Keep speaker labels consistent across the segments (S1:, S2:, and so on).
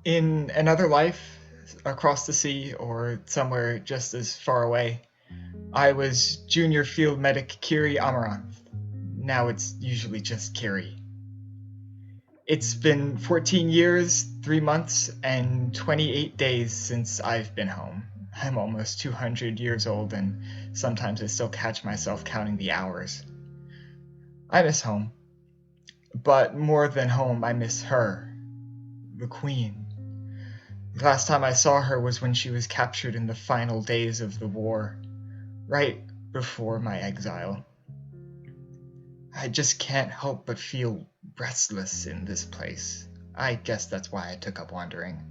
S1: In another life, across the sea or somewhere just as far away, I was Junior Field Medic Kyrie Amaranth. Now it's usually just Kyrie. It's been 14 years, 3 months, and 28 days since I've been home. I'm almost 200 years old, and sometimes I still catch myself counting the hours. I miss home, but more than home, I miss her, the Queen. The last time I saw her was when she was captured in the final days of the war, right before my exile. I just can't help but feel restless in this place. I guess that's why I took up wandering.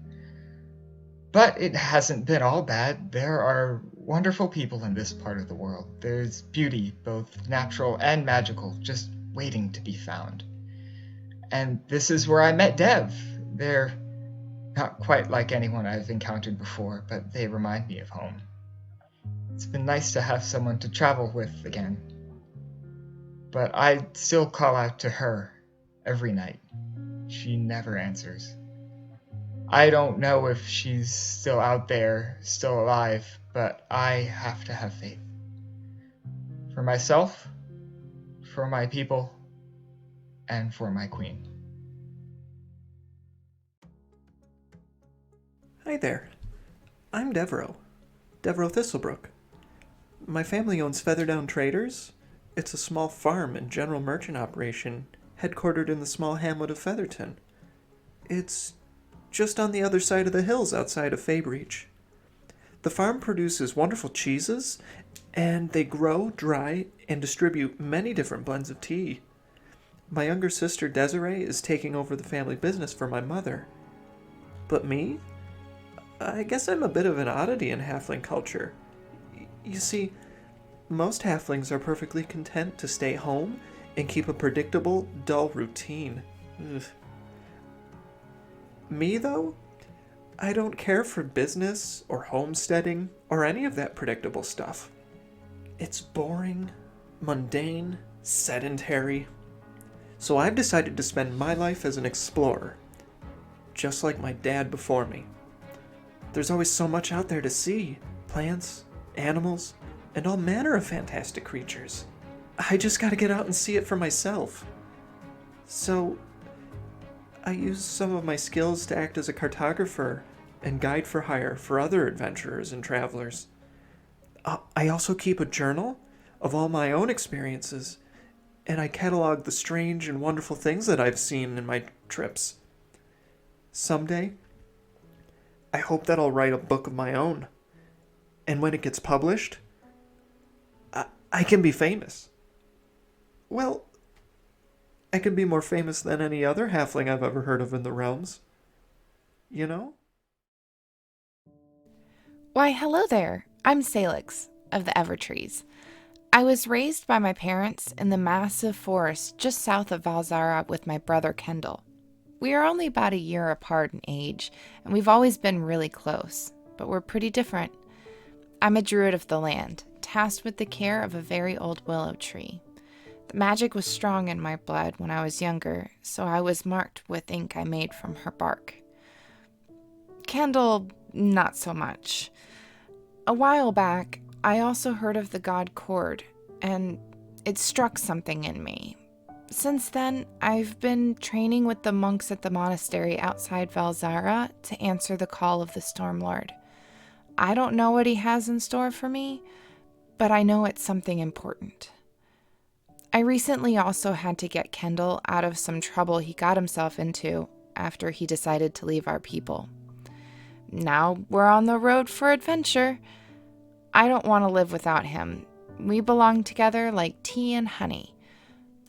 S1: But it hasn't been all bad. There are wonderful people in this part of the world. There's beauty, both natural and magical, just waiting to be found. And this is where I met Dev. They're not quite like anyone I've encountered before, but they remind me of home. It's been nice to have someone to travel with again. But I still call out to her every night. She never answers. I don't know if she's still out there, still alive, but I have to have faith. For myself, for my people, and for my queen.
S2: Hi there. I'm Devereux. Devereux Thistlebrook. My family owns Featherdown Traders. It's a small farm and general merchant operation headquartered in the small hamlet of Featherton. It's just on the other side of the hills outside of Fabreach. The farm produces wonderful cheeses, and they grow, dry, and distribute many different blends of tea. My younger sister Desiree is taking over the family business for my mother. But me? I guess I'm a bit of an oddity in halfling culture. You see, most halflings are perfectly content to stay home and keep a predictable, dull routine. Ugh. Me, though? I don't care for business or homesteading or any of that predictable stuff. It's boring, mundane, sedentary. So I've decided to spend my life as an explorer, just like my dad before me. There's always so much out there to see. Plants, animals, and all manner of fantastic creatures. I just gotta get out and see it for myself. So, I use some of my skills to act as a cartographer and guide for hire for other adventurers and travelers. I also keep a journal of all my own experiences, and I catalog the strange and wonderful things that I've seen in my trips. Someday, I hope that I'll write a book of my own. And when it gets published, I can be famous. Well, I can be more famous than any other halfling I've ever heard of in the realms. You know?
S3: Why, hello there. I'm Salix of the Evertrees. I was raised by my parents in the massive forest just south of Valzara with my brother Kendell. We are only about a year apart in age, and we've always been really close, but we're pretty different. I'm a druid of the land, tasked with the care of a very old willow tree. The magic was strong in my blood when I was younger, so I was marked with ink I made from her bark. Kendell, not so much. A while back, I also heard of the god Cord, and it struck something in me. Since then, I've been training with the monks at the monastery outside Valzara to answer the call of the Stormlord. I don't know what he has in store for me, but I know it's something important. I recently also had to get Kendell out of some trouble he got himself into after he decided to leave our people. Now we're on the road for adventure. I don't want to live without him. We belong together like tea and honey.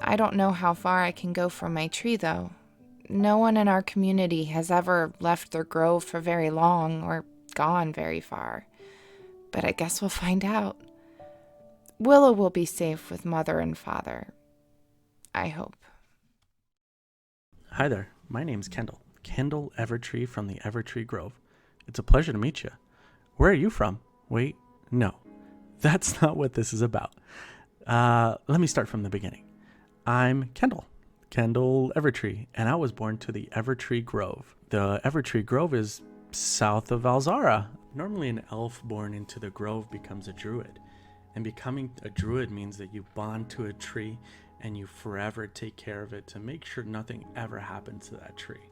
S3: I don't know how far I can go from my tree, though. No one in our community has ever left their grove for very long or gone very far. But I guess we'll find out. Willow will be safe with Mother and Father. I hope.
S4: Hi there, my name's Kendell. Kendell Evertree from the Evertree Grove. It's a pleasure to meet you. Where are you from? Wait, no. That's not what this is about. Let me start from the beginning. I'm Kendell. Kendell Evertree, and I was born to the Evertree Grove. The Evertree Grove is south of Alzara. Normally an elf born into the grove becomes a druid, and becoming a druid means that you bond to a tree and you forever take care of it to make sure nothing ever happens to that tree.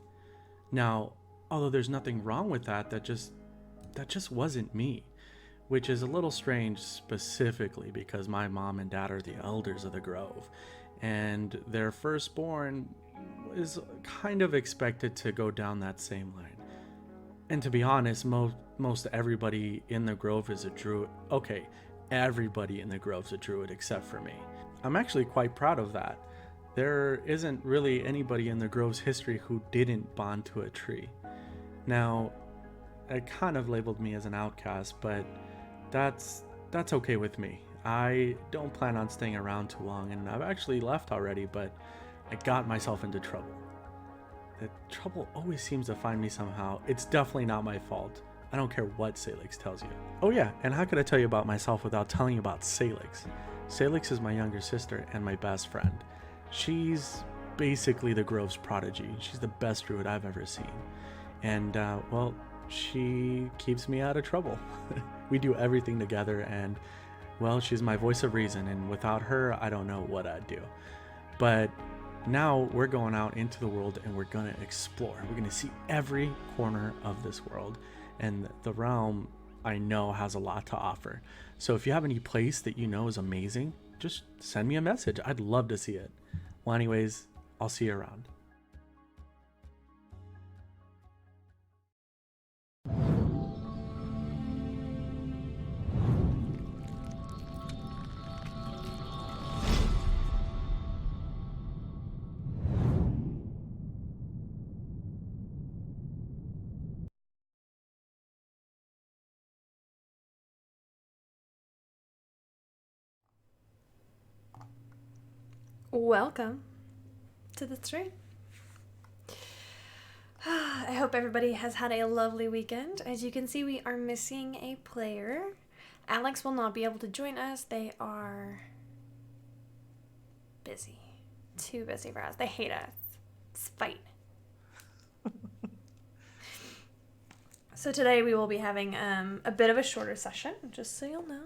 S4: Now, although there's nothing wrong with that, that just wasn't me, which is a little strange specifically because my mom and dad are the elders of the grove, and their firstborn is kind of expected to go down that same line. And to be honest, most everybody in the grove is a druid. Okay, everybody in the grove's a druid except for me. I'm actually quite proud of that. There isn't really anybody in the grove's history who didn't bond to a tree. Now, it kind of labeled me as an outcast, but that's okay with me. I don't plan on staying around too long, and I've actually left already, but I got myself into trouble. The trouble always seems to find me somehow. It's definitely not my fault. I don't care what Salix tells you. Oh yeah, and how could I tell you about myself without telling you about Salix? Salix is my younger sister and my best friend. She's basically the grove's prodigy. She's the best druid I've ever seen. And, well, she keeps me out of trouble. We do everything together, and, well, she's my voice of reason, and without her, I don't know what I'd do. But now we're going out into the world, and we're going to explore. We're going to see every corner of this world, and the realm, I know, has a lot to offer. So if you have any place that you know is amazing, just send me a message. I'd love to see it. Well, anyways, I'll see you around.
S5: Welcome to the stream. I hope everybody has had a lovely weekend. As you can see, we are missing a player. Alex will not be able to join us. They are busy. Too busy for us. They hate us. Spite. So today we will be having a bit of a shorter session, just so you'll know.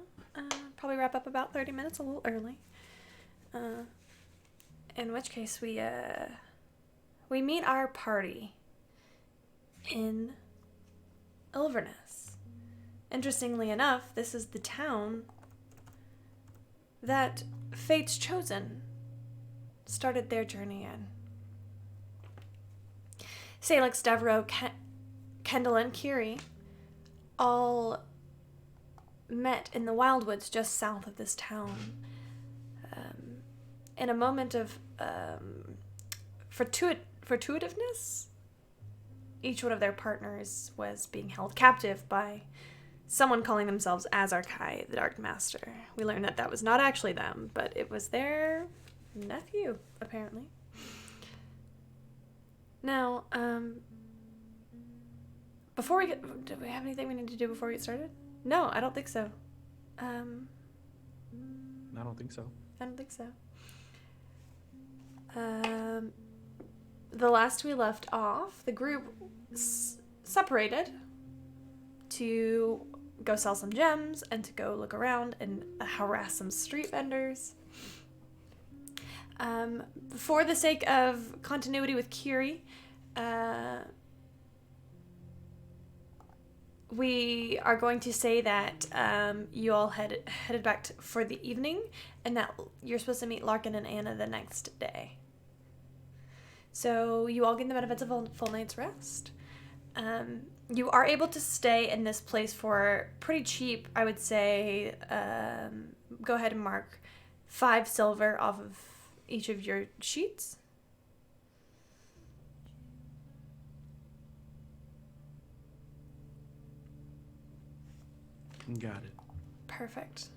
S5: Probably wrap up about 30 minutes, a little early. In which case we meet our party in Inverness. Interestingly enough, this is the town that Fate's Chosen started their journey in. Salix, Devereux, Kendell, and Kyrie all met in the wildwoods just south of this town. In a moment of fortuitiveness, each one of their partners was being held captive by someone calling themselves Azarkai, the Dark Master. We learned that was not actually them, but it was their nephew, apparently. Now, before we get... Do we have anything we need to do before we get started? No, I don't think so.
S4: I don't think so.
S5: I don't think so. The last we left off, the group separated to go sell some gems and to go look around and harass some street vendors. For the sake of continuity with Kyrie, we are going to say that you all headed back for the evening, and that you're supposed to meet Larkin and Anna the next day. So you all get the benefits of a full night's rest. You are able to stay in this place for pretty cheap, I would say. Go ahead and mark 5 silver off of each of your sheets.
S4: Got it.
S5: Perfect.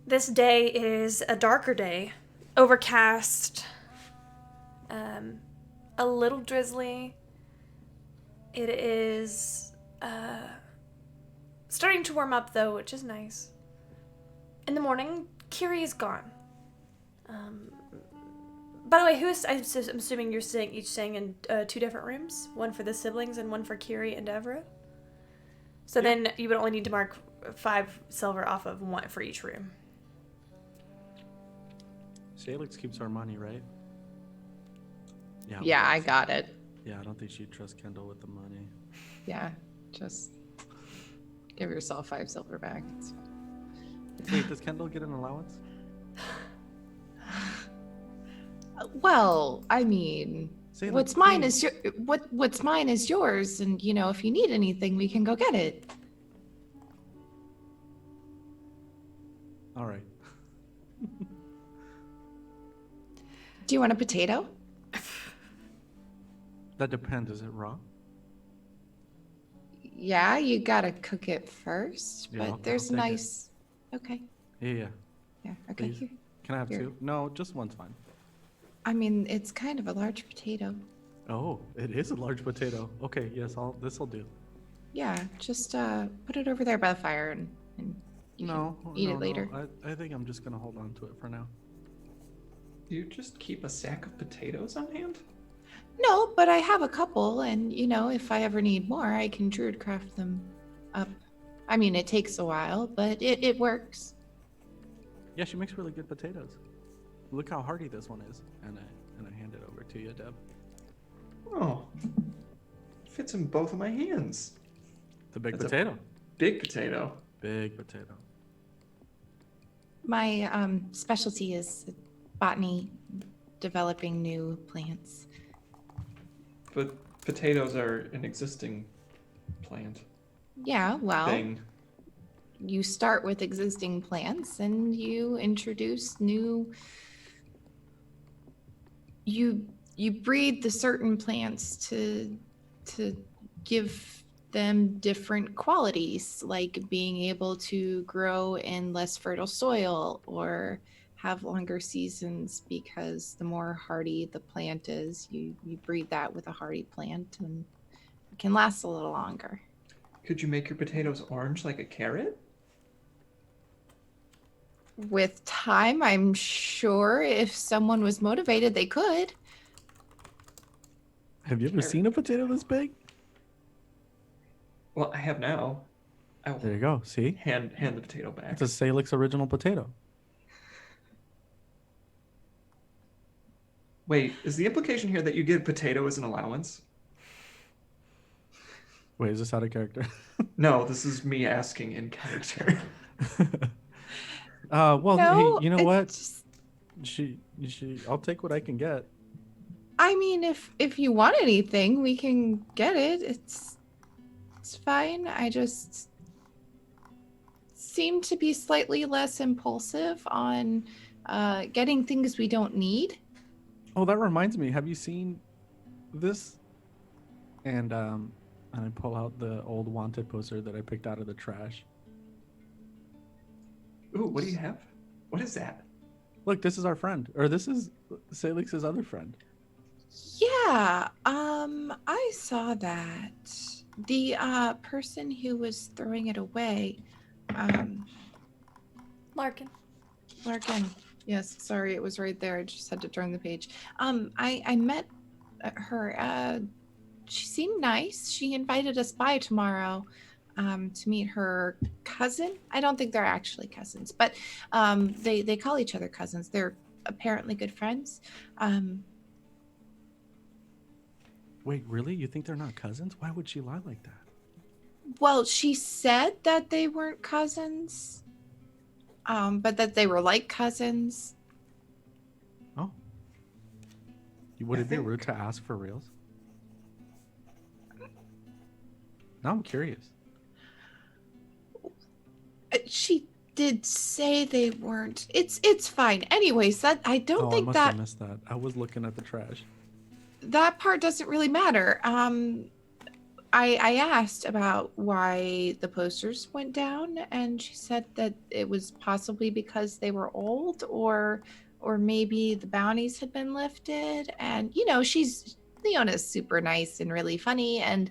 S5: This day is a darker day, overcast, a little drizzly. It is starting to warm up though, which is nice. In the morning, Kyrie is gone. By the way, I'm assuming you're each staying in 2 different rooms, one for the siblings and one for Kyrie and Devereux. So then you would only need to mark 5 silver off of one for each room.
S4: Salix keeps our money, right?
S6: Yeah, I got it.
S4: Yeah, I don't think she'd trust Kendell with the money.
S6: Yeah, just give yourself 5 silver back.
S4: Wait, does Kendell get an allowance?
S6: Well, I mean,
S4: Salix,
S6: what's mine
S4: please.
S6: is what's mine is yours, and if you need anything, we can go get it.
S4: All right.
S6: Do you want a potato?
S4: That depends. Is it raw?
S6: Yeah, you gotta cook it first,
S4: Yeah,
S6: but
S4: I'll
S6: there's
S4: take it.
S6: nice. Okay.
S4: Yeah.
S6: Yeah. Okay.
S4: Please.
S6: Here.
S4: Can I have
S6: Here.
S4: 2? No, just one's fine.
S6: I mean, it's kind of a large potato.
S4: Oh, it is a large potato. Okay, yes, this'll do.
S6: Yeah, just put it over there by the fire and you
S4: No,
S6: can eat
S4: no,
S6: it later.
S4: No. I think I'm just gonna hold on to it for now.
S2: Do you just keep a sack of potatoes on hand?
S6: No, but I have a couple, and if I ever need more, I can druid craft them up. I mean, it takes a while, but it works.
S4: Yeah, she makes really good potatoes. Look how hearty this one is, and I hand it over to you, Deb.
S2: Oh, it fits in both of my hands.
S4: The big
S2: That's a
S4: potato.
S2: Big potato.
S4: Big potato.
S6: My specialty is botany, developing new plants.
S2: But potatoes are an existing plant
S6: Yeah, well,
S2: thing.
S6: you start with existing plants and you introduce new. You breed the certain plants to give them different qualities, like being able to grow in less fertile soil or have longer seasons, because the more hardy the plant is, you breed that with a hardy plant and it can last a little longer.
S2: Could you make your potatoes orange like a carrot?
S6: With time, I'm sure if someone was motivated, they could.
S4: Have you ever seen a potato this big?
S2: Well, I have now. I will
S4: There you go. See?
S2: hand the potato back.
S4: It's a Salix original potato.
S2: Wait, is the implication here that you get a potato as an allowance?
S4: Wait, is this out of character?
S2: No, this is me asking in character.
S4: Well,
S6: No,
S4: hey, you know
S6: it's
S4: what?
S6: just-
S4: I'll take what I can get.
S6: I mean, if you want anything, we can get it. It's fine. I just seem to be slightly less impulsive on getting things we don't need.
S4: Oh, that reminds me. Have you seen this? And I pull out the old wanted poster that I picked out of the trash.
S2: Ooh, what do you have? What is that?
S4: Look, this is our friend, or this is Salix's other friend.
S6: Yeah, I saw that. The person who was throwing it away,
S5: Larkin.
S6: Larkin. Yes, sorry, it was right there. I just had to turn the page. I met her. She seemed nice. She invited us by tomorrow to meet her cousin. I don't think they're actually cousins, but they call each other cousins. They're apparently good friends.
S4: Wait, really? You think they're not cousins? Why would she lie like that?
S6: Well, she said that they weren't cousins, but that they were like cousins.
S4: Oh. Would it be rude to ask for reals? Now I'm curious.
S6: She did say they weren't. It's fine. Anyways, that I don't
S4: I
S6: think
S4: must
S6: that
S4: have missed that. I was looking at the trash.
S6: that part doesn't really matter. I asked about why the posters went down, and she said that it was possibly because they were old, or maybe the bounties had been lifted. And Leona's super nice and really funny and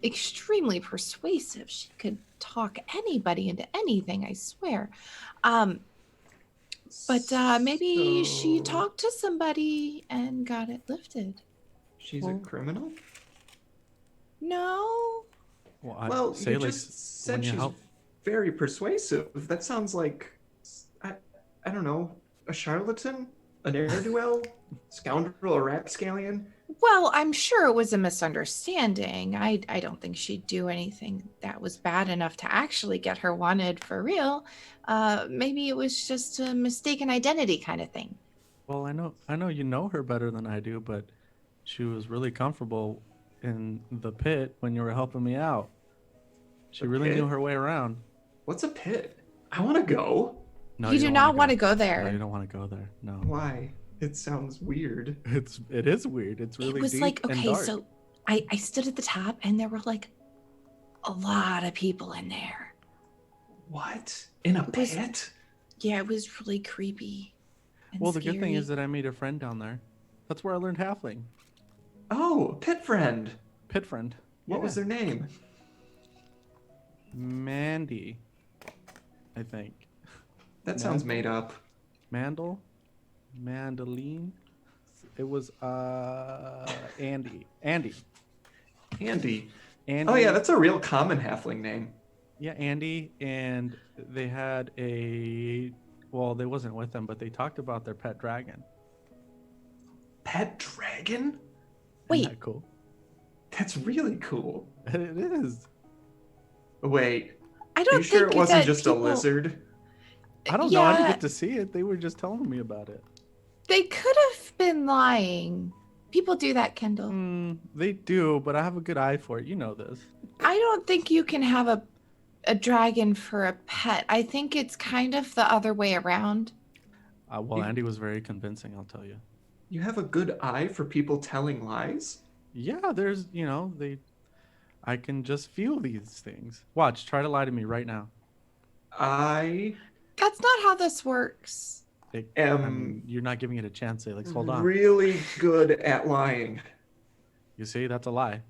S6: extremely persuasive. She could talk anybody into anything, I swear. But maybe she
S2: So,
S6: talked to somebody and got it lifted.
S2: She's a
S4: Well-
S2: criminal?
S6: No.
S2: Well, you
S4: Salix,
S2: just said
S4: when you
S2: she's
S4: help,
S2: very persuasive. That sounds like, I don't know, a charlatan? A ne'er-do-well? Scoundrel or rapscallion?
S6: Well, I'm sure it was a misunderstanding. I don't think she'd do anything that was bad enough to actually get her wanted for real. Maybe it was just a mistaken identity kind of thing.
S4: well, I know you know her better than I do, but she was really comfortable in the pit when you were helping me out. She
S2: The
S4: really knew
S2: pit?
S4: her way around.
S2: What's a pit? I want to go.
S4: No,
S6: you do
S4: don't
S6: not want
S4: wanna
S6: to go
S4: No,
S6: there.
S4: you don't want to go there. No.
S2: Why? It sounds weird.
S4: It is weird. It's really
S6: It was
S4: deep
S6: like,
S4: and
S6: okay,
S4: dark.
S6: so I stood at the top and there were like a lot of people in there.
S2: What? In a
S6: It was-
S2: pit?
S6: Yeah, it was really creepy. And
S4: Well, the good thing is
S6: scary.
S4: that I made a friend down there. That's where I learned halfling.
S2: Oh, a pit friend.
S4: Pit friend.
S2: What was
S4: Yeah.
S2: their name?
S4: Mandy, I think.
S2: That sounds made up.
S4: Mandel? Mandeline? It was Andy. Andy.
S2: Andy.
S4: Andy.
S2: Oh yeah, that's a real common halfling name.
S4: Yeah, Andy, and they had well, they wasn't with them, but they talked about their pet dragon.
S2: Pet dragon?
S6: Wait.
S4: Isn't that cool?
S2: That's really cool.
S4: It is.
S2: Wait,
S6: I
S2: are
S6: don't
S2: you sure
S6: think
S2: it wasn't
S6: that
S2: just
S6: people,
S2: a lizard?
S4: I don't know. I didn't
S6: Yeah.
S4: get to see it. They were just telling me about it.
S6: They could have been lying. People do that, Kendall.
S4: They do, but I have a good eye for it. You know this.
S6: I don't think you can have a dragon for a pet. I think it's kind of the other way around.
S4: Well,
S2: You-
S4: Andy was very convincing, I'll tell you.
S2: You have a good eye for people telling lies?
S4: Yeah, there's, I can just feel these things. Watch, try to lie to me right now.
S2: I
S6: That's not how this works.
S4: You're not giving it a chance, Salix. Hold on.
S2: really good at lying.
S4: You see, that's a lie.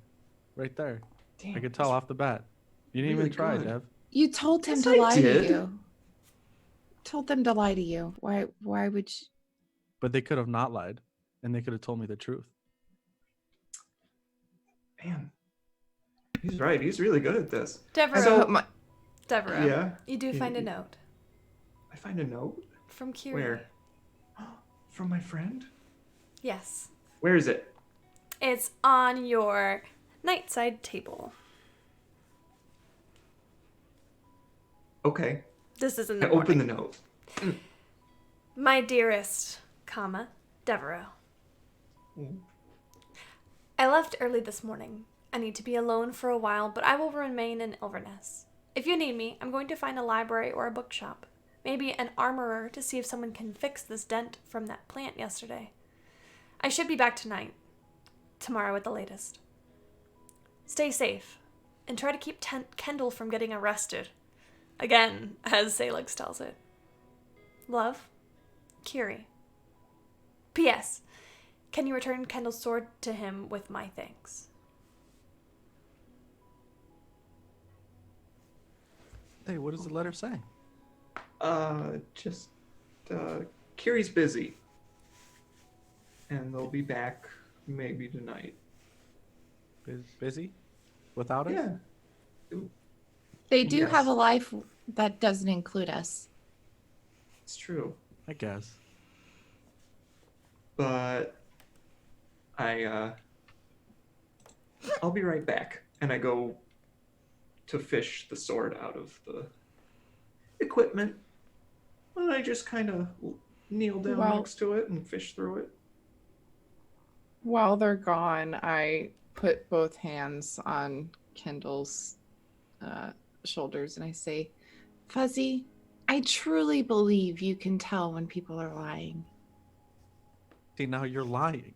S4: Right there.
S2: Damn,
S4: I could tell off the bat. You didn't
S2: really
S4: even try,
S2: good.
S4: Dev.
S6: You told him
S2: Yes,
S6: to
S2: I
S6: lie
S2: did.
S6: to you. Told them to lie to you. Why would you?
S4: But they could have not lied, and they could have told me the truth.
S2: Man, he's right. He's really good at this.
S5: Devereux.
S2: So-
S5: Devereux.
S2: Yeah.
S5: You do find a note
S2: I find a note.
S5: from Kyrie.
S2: Where? From my friend?
S5: Yes.
S2: Where is it?
S5: It's on your nightside table.
S2: Okay.
S5: This is in
S2: I
S5: the
S2: open the
S5: morning.
S2: note.
S5: My dearest, Devereux. I left early this morning. I need to be alone for a while, but I will remain in Inverness. If you need me, I'm going to find a library or a bookshop. Maybe an armorer to see if someone can fix this dent from that plant yesterday. I should be back tonight. Tomorrow at the latest. Stay safe, and try to keep Kendell from getting arrested. Again, as Salix tells it. Love, Kyrie. P.S. Can you return Kendall's sword to him with my thanks?
S4: Hey, what does the letter say?
S2: Kiri's busy. And they'll be back maybe tonight.
S4: Busy? Without us?
S2: Yeah,
S6: They do
S2: Yes.
S6: have a life that doesn't include us.
S2: it's true.
S4: I guess.
S2: But I'll be right back. And I go to fish the sword out of the equipment. And I just kind of kneel down
S7: Well-
S2: next to it and fish through it.
S7: While they're gone, I put both hands on Kendall's shoulders and I say,
S6: Fuzzy, I truly believe you can tell when people are lying.
S4: See, now you're lying.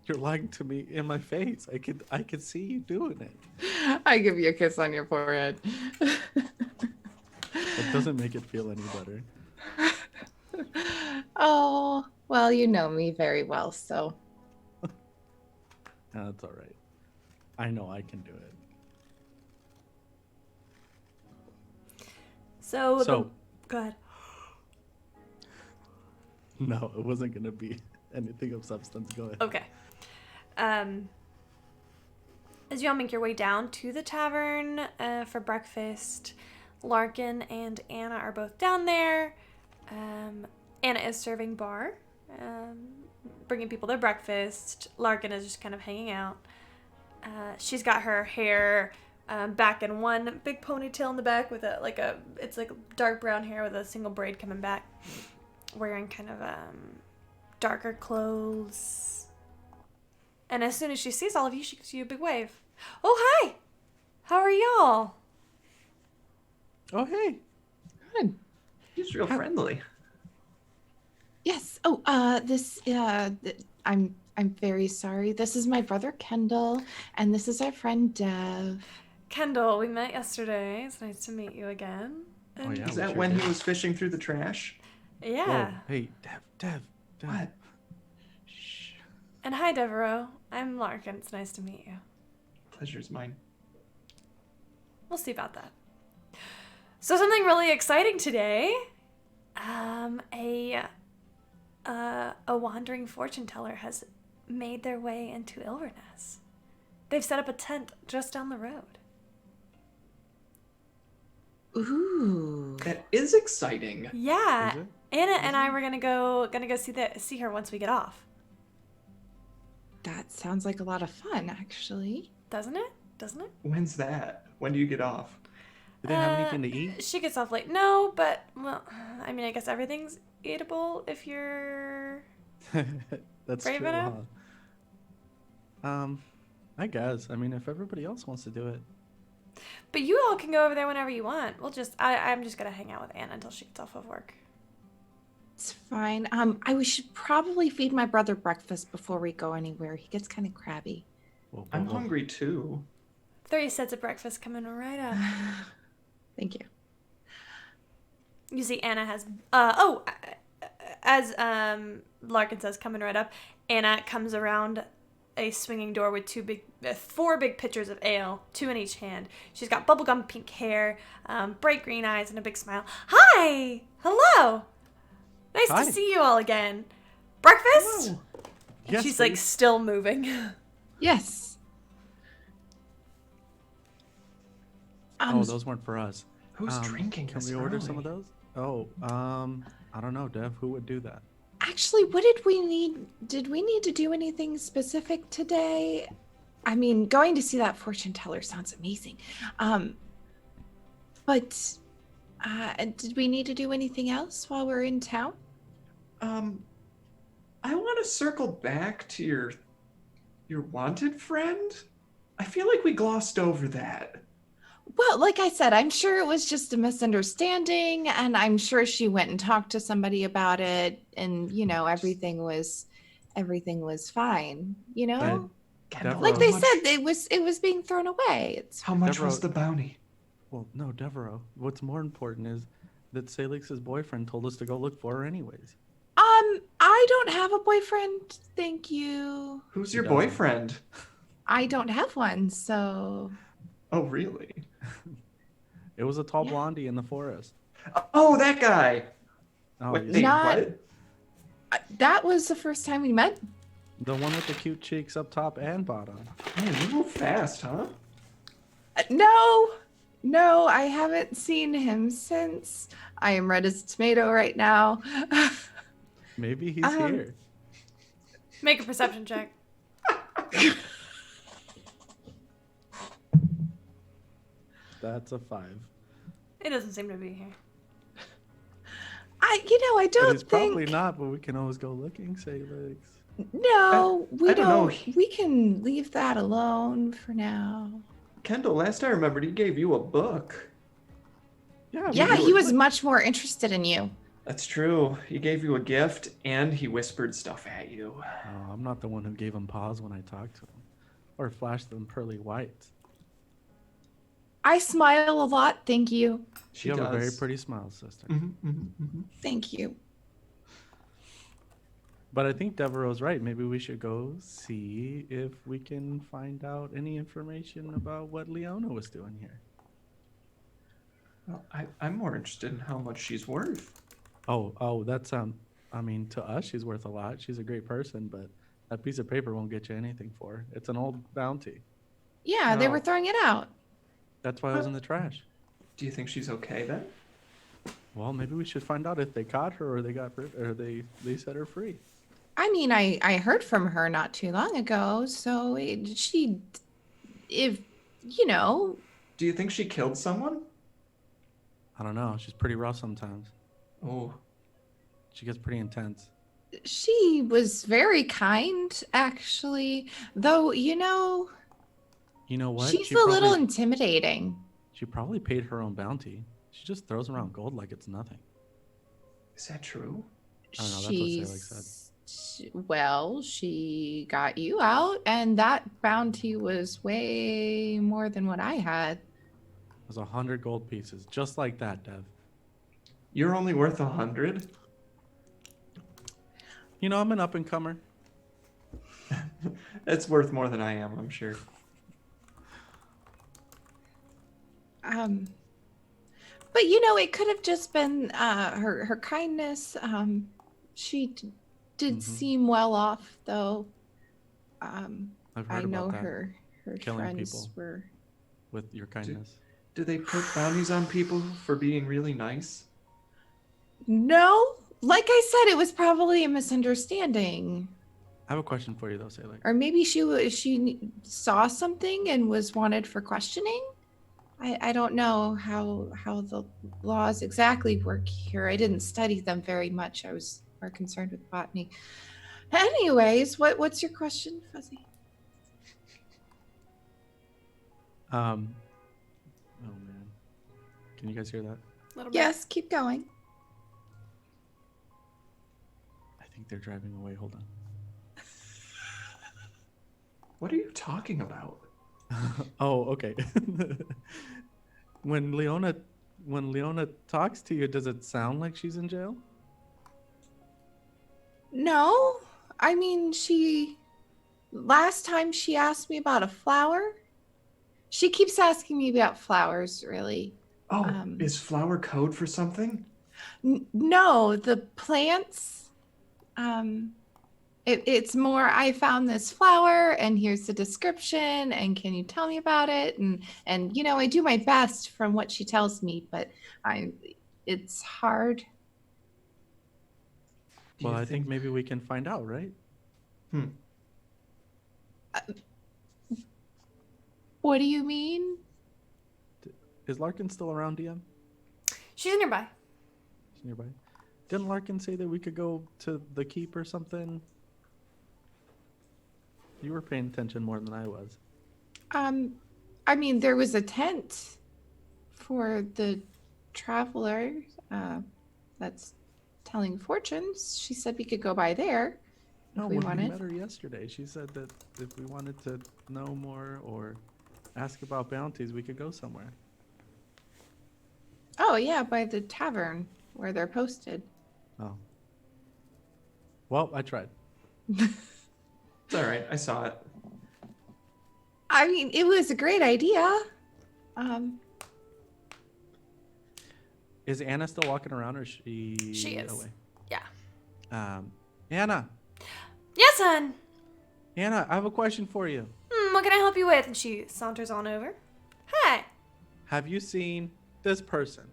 S4: You're lying to me in my face. I could see you doing it.
S7: I give you a kiss on your forehead.
S4: It doesn't make it feel any better.
S6: Oh, well, you know me very well, so.
S4: That's all right. I know I can do it.
S5: So
S4: So,
S5: go ahead.
S4: No, it wasn't gonna be anything of substance. Go ahead.
S5: Okay. As you all make your way down to the tavern for breakfast, Larkin and Anna are both down there. Anna is serving bar, bringing people their breakfast. Larkin is just kind of hanging out. She's got her hair back in one big ponytail in the back with it's like dark brown hair with a single braid coming back. Wearing kind of darker clothes. And as soon as she sees all of you, she gives you a big wave. Oh, hi! How are y'all?
S4: Oh, hey.
S2: Good.
S8: He's real friendly.
S6: Yes. Oh, I'm very sorry. This is my brother Kendall, and this is our friend Dev.
S5: Kendall, we met yesterday. It's nice to meet you again.
S4: Oh, yeah.
S8: Is that when he was fishing through the trash?
S5: Yeah.
S4: Whoa. Hey, Dev.
S8: What?
S4: Shh.
S5: And hi, Devereux. I'm Larkin. It's nice to meet you.
S8: Pleasure's mine.
S5: We'll see about that. So something really exciting today. A wandering fortune teller has made their way into Ilverness. They've set up a tent just down the road.
S6: Ooh.
S8: That is exciting.
S5: Yeah.
S4: Is it?
S5: Anna and I were gonna go see her once we get off.
S6: That sounds like a lot of fun, actually.
S5: Doesn't it? Doesn't it?
S8: When's that? When do you get off?
S4: Do they have anything to eat?
S5: She gets off late. No, but well, I mean, I guess everything's eatable if you're.
S4: That's
S5: brave
S4: true.
S5: enough?
S4: Huh? I guess. I mean, if everybody else wants to do it.
S5: But you all can go over there whenever you want. I'm just gonna hang out with Anna until she gets off of work.
S6: It's fine. We should probably feed my brother breakfast before we go anywhere. He gets kind of crabby.
S4: Whoa,
S8: I'm hungry too.
S5: 3 sets of breakfast coming right up.
S6: Thank you.
S5: You see, Anna has. As Larkin says, coming right up. Anna comes around a swinging door with 4 big pitchers of ale, 2 in each hand. She's got bubblegum pink hair, bright green eyes, and a big smile. Hi! Hello! Nice
S4: Hi.
S5: to see you all again. Breakfast?
S8: Hello.
S5: And
S4: Yes,
S5: she's like
S4: please.
S5: still moving.
S6: Yes.
S4: Those weren't for us.
S8: Who's drinking
S4: Can
S8: this
S4: we order some of
S8: early?
S4: those? Oh, I don't know, Dev. Who would do that?
S6: Actually, what did we need? Did we need to do anything specific today? I mean, going to see that fortune teller sounds amazing. But did we need to do anything else while we're in town?
S8: I want to circle back to your wanted friend. I feel like we glossed over that.
S6: Well, like I said, I'm sure it was just a misunderstanding, and I'm sure she went and talked to somebody about it, and everything was fine.
S8: Kendall,
S6: Like
S8: how
S6: they
S8: much-
S6: said, it was being thrown away. It's
S8: How much was
S4: Devereux-
S8: the bounty?
S4: Well, no, Devereux. What's more important is that Salix's boyfriend told us to go look for her anyways.
S6: I don't have a boyfriend, thank you.
S8: Who's
S4: He
S8: your
S4: doesn't.
S8: boyfriend?
S6: I don't have one, so
S8: Oh, really?
S4: It was a tall
S6: Yeah.
S4: blondie in the forest.
S8: Oh, that guy.
S4: Oh,
S8: Wait,
S4: yeah.
S6: Not-
S8: what?
S6: that was the first time we met.
S4: The one with the cute cheeks up top and bottom.
S8: Man, you move fast, huh?
S6: No, I haven't seen him since. I am red as a tomato right now.
S4: Maybe he's
S6: Um,
S4: here.
S5: Make a perception check.
S4: That's a 5.
S5: It doesn't seem to be here.
S6: I
S4: But
S6: don't
S4: he's
S6: think.
S4: probably not, but we can always go looking, Salix.
S6: No, we
S8: I don't know.
S6: don't. We can leave that alone for now.
S8: Kendall, last I remembered, he gave you a book.
S4: Yeah,
S6: Yeah, he was much more interested in you.
S8: That's true. He gave you a gift, and he whispered stuff at you.
S4: Oh, I'm not the one who gave him pause when I talked to him. Or flashed them pearly whites.
S6: I smile a lot. Thank you.
S8: She
S4: You have a very
S8: does.
S4: pretty smile, sister.
S6: Thank you.
S4: But I think Devereux's right. Maybe we should go see if we can find out any information about what Leona was doing here.
S8: Well, I'm more interested in how much she's worth.
S4: Oh, that's I mean, to us, she's worth a lot. She's a great person, but that piece of paper won't get you anything for her. It's an old bounty.
S6: Yeah, they were
S8: No.
S6: throwing it out.
S4: That's why it was in the trash.
S8: Do you think she's okay then?
S4: Well, maybe we should find out if they caught her or they got rid, or they set her free.
S6: I mean, I heard from her not too long ago, so if, you know,
S8: Do you think she killed someone?
S4: I don't know. She's pretty rough sometimes.
S8: Oh,
S4: She gets pretty intense.
S6: she was very kind, actually. Though,
S4: You know what?
S6: she's
S4: She
S6: a little
S4: probably-
S6: intimidating.
S4: She probably paid her own bounty. She just throws around gold like it's nothing.
S8: is that true?
S4: I don't know, that's what Salix said.
S6: Well, she got you out, and that bounty was way more than what I had.
S4: It was 100 gold pieces, just like that, Dev.
S8: You're only worth 100?
S4: You know, I'm an up-and-comer.
S8: It's worth more than I am, I'm sure.
S6: But it could have just been her kindness. She did seem well off, though.
S4: I've heard
S6: I know
S4: about that.
S6: her
S4: Killing
S6: friends
S4: people.
S6: were.
S4: With your kindness.
S8: Do they put bounties on people for being really nice?
S6: No, like I said, it was probably a misunderstanding,
S4: I have a question for you, though, Salix.
S6: or maybe she saw something and was wanted for questioning. I don't know how the laws exactly work here. I didn't study them very much. I was more concerned with botany. Anyways, what's your question, Fuzzy?
S4: Oh, man. Can you guys hear that?
S5: Little bit.
S6: Yes, keep going.
S4: I think they're driving away. Hold on.
S8: What are you talking about?
S4: Oh, okay. When Leona talks to you, does it sound like she's in jail?
S6: No, I mean, last time she asked me about a flower. She keeps asking me about flowers, really.
S8: Oh, is flower code for something?
S6: No, the plants. It's more, I found this flower and here's the description and can you tell me about it? And I do my best from what she tells me, but it's hard.
S4: Well, I think maybe we can find out, right?
S6: What do you mean?
S4: Is Larkin still around, DM?
S5: She's nearby.
S4: She's nearby. Didn't Larkin say that we could go to the keep or something? You were paying attention more than I was.
S6: I mean, there was a tent for the traveler that's telling fortunes. She said we could go by there
S4: No,
S6: if we
S4: when we
S6: wanted.
S4: met her yesterday, she said that if we wanted to know more or ask about bounties, we could go somewhere.
S6: Oh, yeah, by the tavern where they're posted.
S4: Oh. Well, I tried.
S8: It's all right. I saw it.
S6: I mean, it was a great idea.
S4: Is Anna still walking around, or is she?
S5: She is.
S4: Away?
S5: Yeah.
S4: Anna.
S5: Yes, son.
S4: Anna, I have a question for you.
S5: What can I help you with? And she saunters on over. Hi.
S4: Have you seen this person?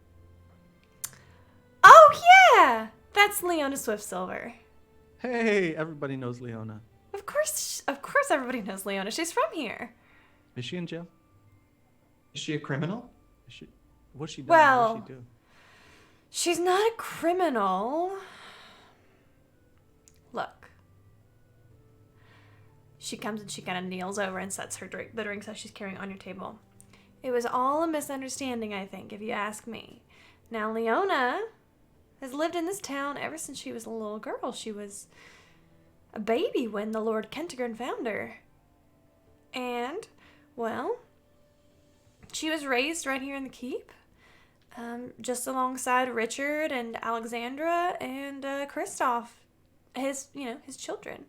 S5: Oh, yeah. That's Leona Swiftsilver.
S4: Hey, everybody knows Leona.
S5: Of course everybody knows Leona. She's from here.
S4: Is she in jail?
S8: Is she a criminal?
S4: Is she? What's she done?
S5: Well,
S4: What'd she do?
S5: She's not a criminal. Look. She comes and she kind of kneels over and sets the drinks that she's carrying on your table. It was all a misunderstanding, I think, if you ask me. Now, Leona has lived in this town ever since she was a little girl. She was a baby when the Lord Kentigern found her. And, well, she was raised right here in the keep, just alongside Richard and Alexandra and Kristoff, his children.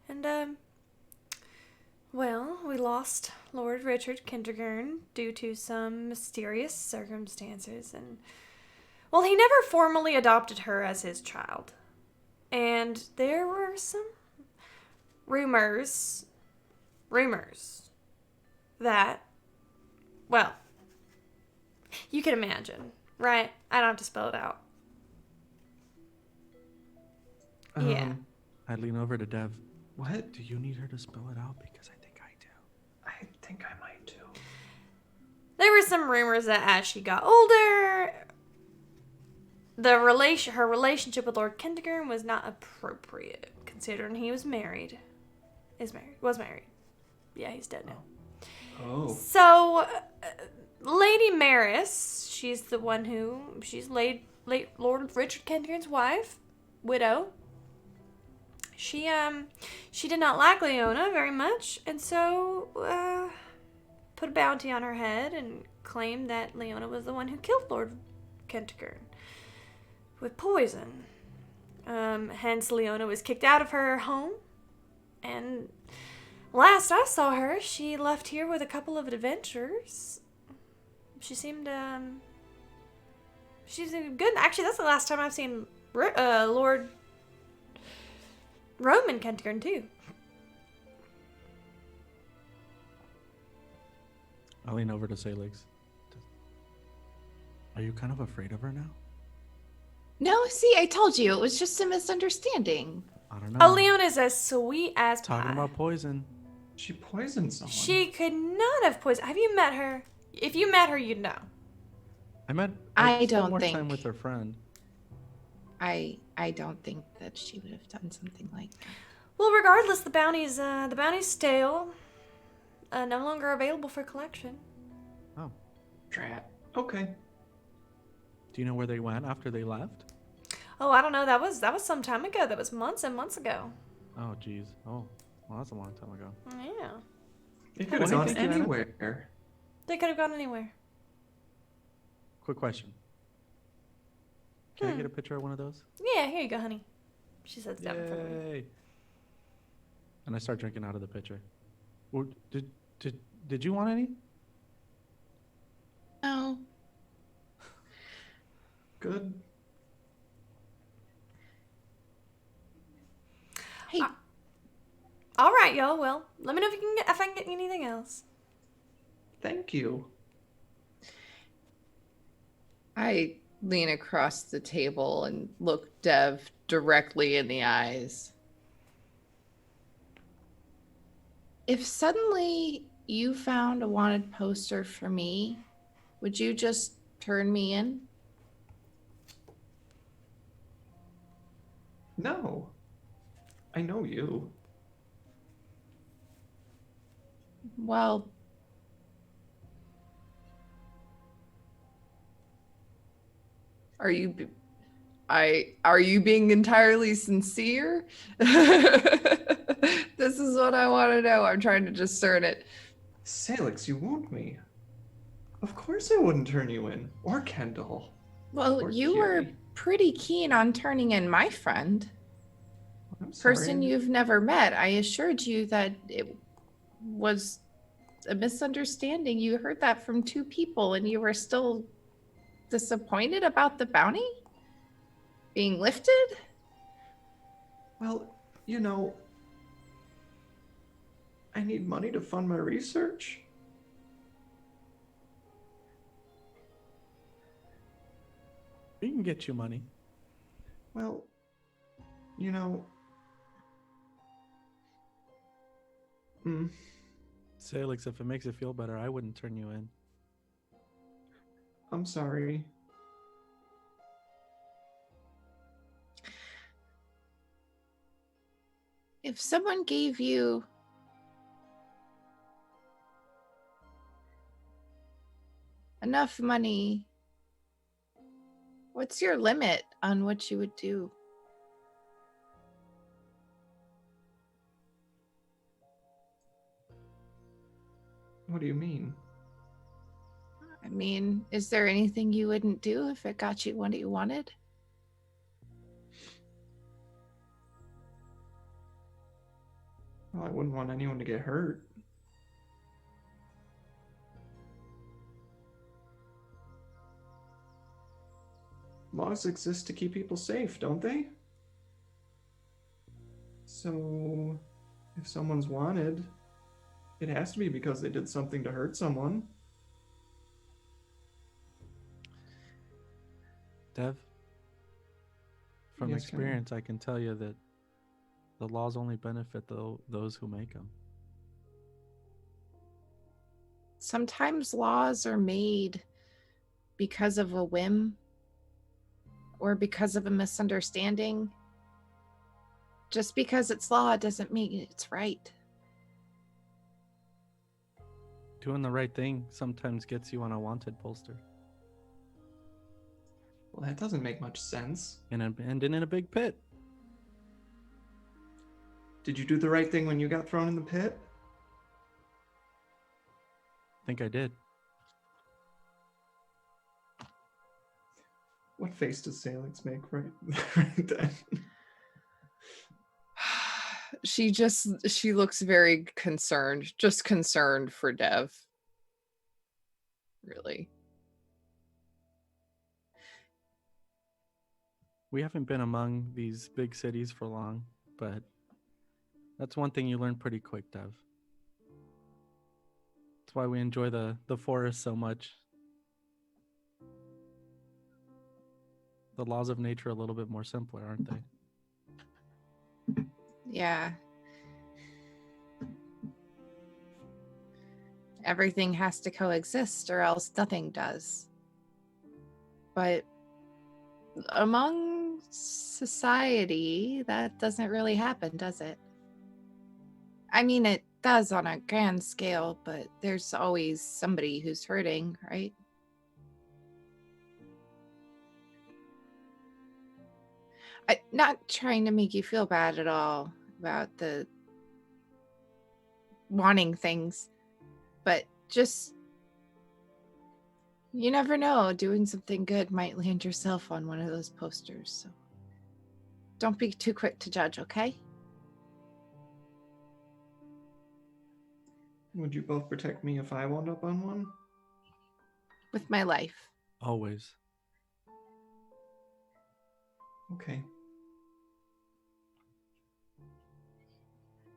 S5: And, well, we lost Lord Richard Kentigern due to some mysterious circumstances, and, well, he never formally adopted her as his child. And there were some rumors that, well, you can imagine, right? I don't have to spell it out. Yeah.
S4: I lean over to Dev.
S8: What?
S4: Do you need her to spell it out? Because I think I do.
S8: I think I might too.
S5: There were some rumors that as she got older, her relationship with Lord Kentigern was not appropriate, considering he was married. Was married. Yeah, he's dead now.
S8: Oh.
S5: So, Lady Maris, she's late Lord Richard Kentigern's wife, widow. She did not like Leona very much, and so, put a bounty on her head and claimed that Leona was the one who killed Lord Kentigern with poison. Hence, Leona was kicked out of her home, and last I saw her, she left here with a couple of adventurers. She seemed good. Actually, that's the last time I've seen Lord Roman Kentigern, too.
S4: I lean over to Salix. Are you kind of afraid of her now?
S6: No, see, I told you. It was just a misunderstanding.
S4: I don't know.
S5: Oh, Leona's as sweet as pie.
S4: Talking about poison.
S8: She poisoned someone.
S5: She could not have poisoned. Have you met her? If you met her, you'd know.
S6: I
S4: spent
S6: don't
S4: more
S6: think-
S4: time with her friend.
S6: I don't think that she would have done something like that.
S5: Well, regardless, the bounty's stale. No longer available for collection.
S4: Oh.
S8: Drat. Okay.
S4: Do you know where they went after they left?
S5: Oh, I don't know. That was some time ago. That was months and months ago.
S4: Oh, geez. Oh, well, that's a long time ago.
S5: Yeah.
S8: They could have gone anywhere.
S5: They could have gone anywhere.
S4: Quick question. Can I get a picture of one of those?
S5: Yeah, here you go, honey. She sits down in front of me.
S4: Yay! And I start drinking out of the pitcher. Well, did you want any?
S6: No.
S8: Good.
S6: Hey,
S5: All right, y'all. Well, let me know if I can get you anything else.
S8: Thank you.
S7: I lean across the table and look Dev directly in the eyes.
S6: if suddenly you found a wanted poster for me, would you just turn me in?
S8: No. I know you.
S6: Well,
S7: Are you being entirely sincere? This is what I want to know. I'm trying to discern it.
S8: Salix, you won't me. Of course I wouldn't turn you in. Or Kendell.
S6: well,
S8: Or
S6: you were
S8: Kyrie.
S6: pretty keen on turning in my friend.
S8: I'm sorry.
S6: Person you've never met. I assured you that it was a misunderstanding. You heard that from two people and you were still disappointed about the bounty being lifted?
S8: Well, you know, I need money to fund my research.
S4: We can get you money.
S8: Well, you know.
S4: Salix, if it makes it feel better, I wouldn't turn you in.
S8: I'm sorry.
S6: If someone gave you enough money, what's your limit on what you would do?
S8: What do you mean?
S6: I mean, is there anything you wouldn't do if it got you what you wanted?
S8: Well, I wouldn't want anyone to get hurt. Laws exist to keep people safe, don't they? So, if someone's wanted, it has to be because they did something to hurt someone.
S4: Dev, from
S8: Yes,
S4: experience, I can tell you that the laws only benefit those who make them.
S6: Sometimes laws are made because of a whim or because of a misunderstanding. Just because it's law doesn't mean it's right.
S4: Doing the right thing sometimes gets you on a wanted poster.
S8: Well, that doesn't make much sense.
S4: And abandoned in a big pit.
S8: Did you do the right thing when you got thrown in the pit?
S4: I think I did.
S8: What face does Salix make right then?
S7: She looks very concerned, just concerned for Dev. Really.
S4: We haven't been among these big cities for long, but that's one thing you learn pretty quick, Dev. That's why we enjoy the forest so much. The laws of nature are a little bit more simpler, aren't they?
S6: Yeah. Everything has to coexist or else nothing does. But among society, that doesn't really happen, does it? I mean, it does on a grand scale, but there's always somebody who's hurting, right? I'm not trying to make you feel bad at all about the wanting things, but just, you never know, doing something good might land yourself on one of those posters, so don't be too quick to judge, okay?
S8: Would you both protect me if I wound up on one?
S6: With my life.
S4: Always.
S8: Okay.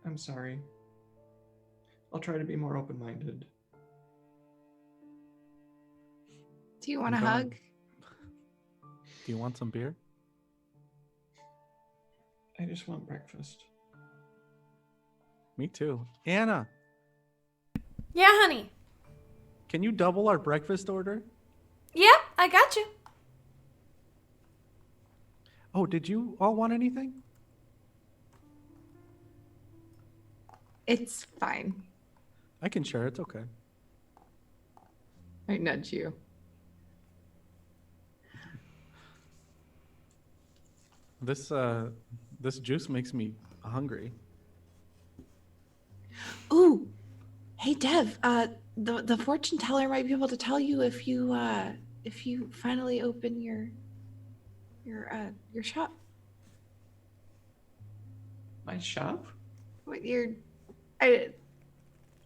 S8: I'm sorry. I'll try to be more open-minded.
S6: Do you want a
S4: I'm
S6: hug?
S4: going. Do you want some beer?
S8: I just want breakfast.
S4: Me too. Anna,
S5: Yeah, honey.
S4: can you double our breakfast order?
S5: Yep, I got you.
S4: Oh, did you all want anything?
S7: It's fine.
S4: I can share. It's okay.
S7: I nudge you.
S4: This juice makes me hungry.
S6: Ooh, hey Dev, the fortune teller might be able to tell you if you finally open your shop.
S8: My shop?
S6: What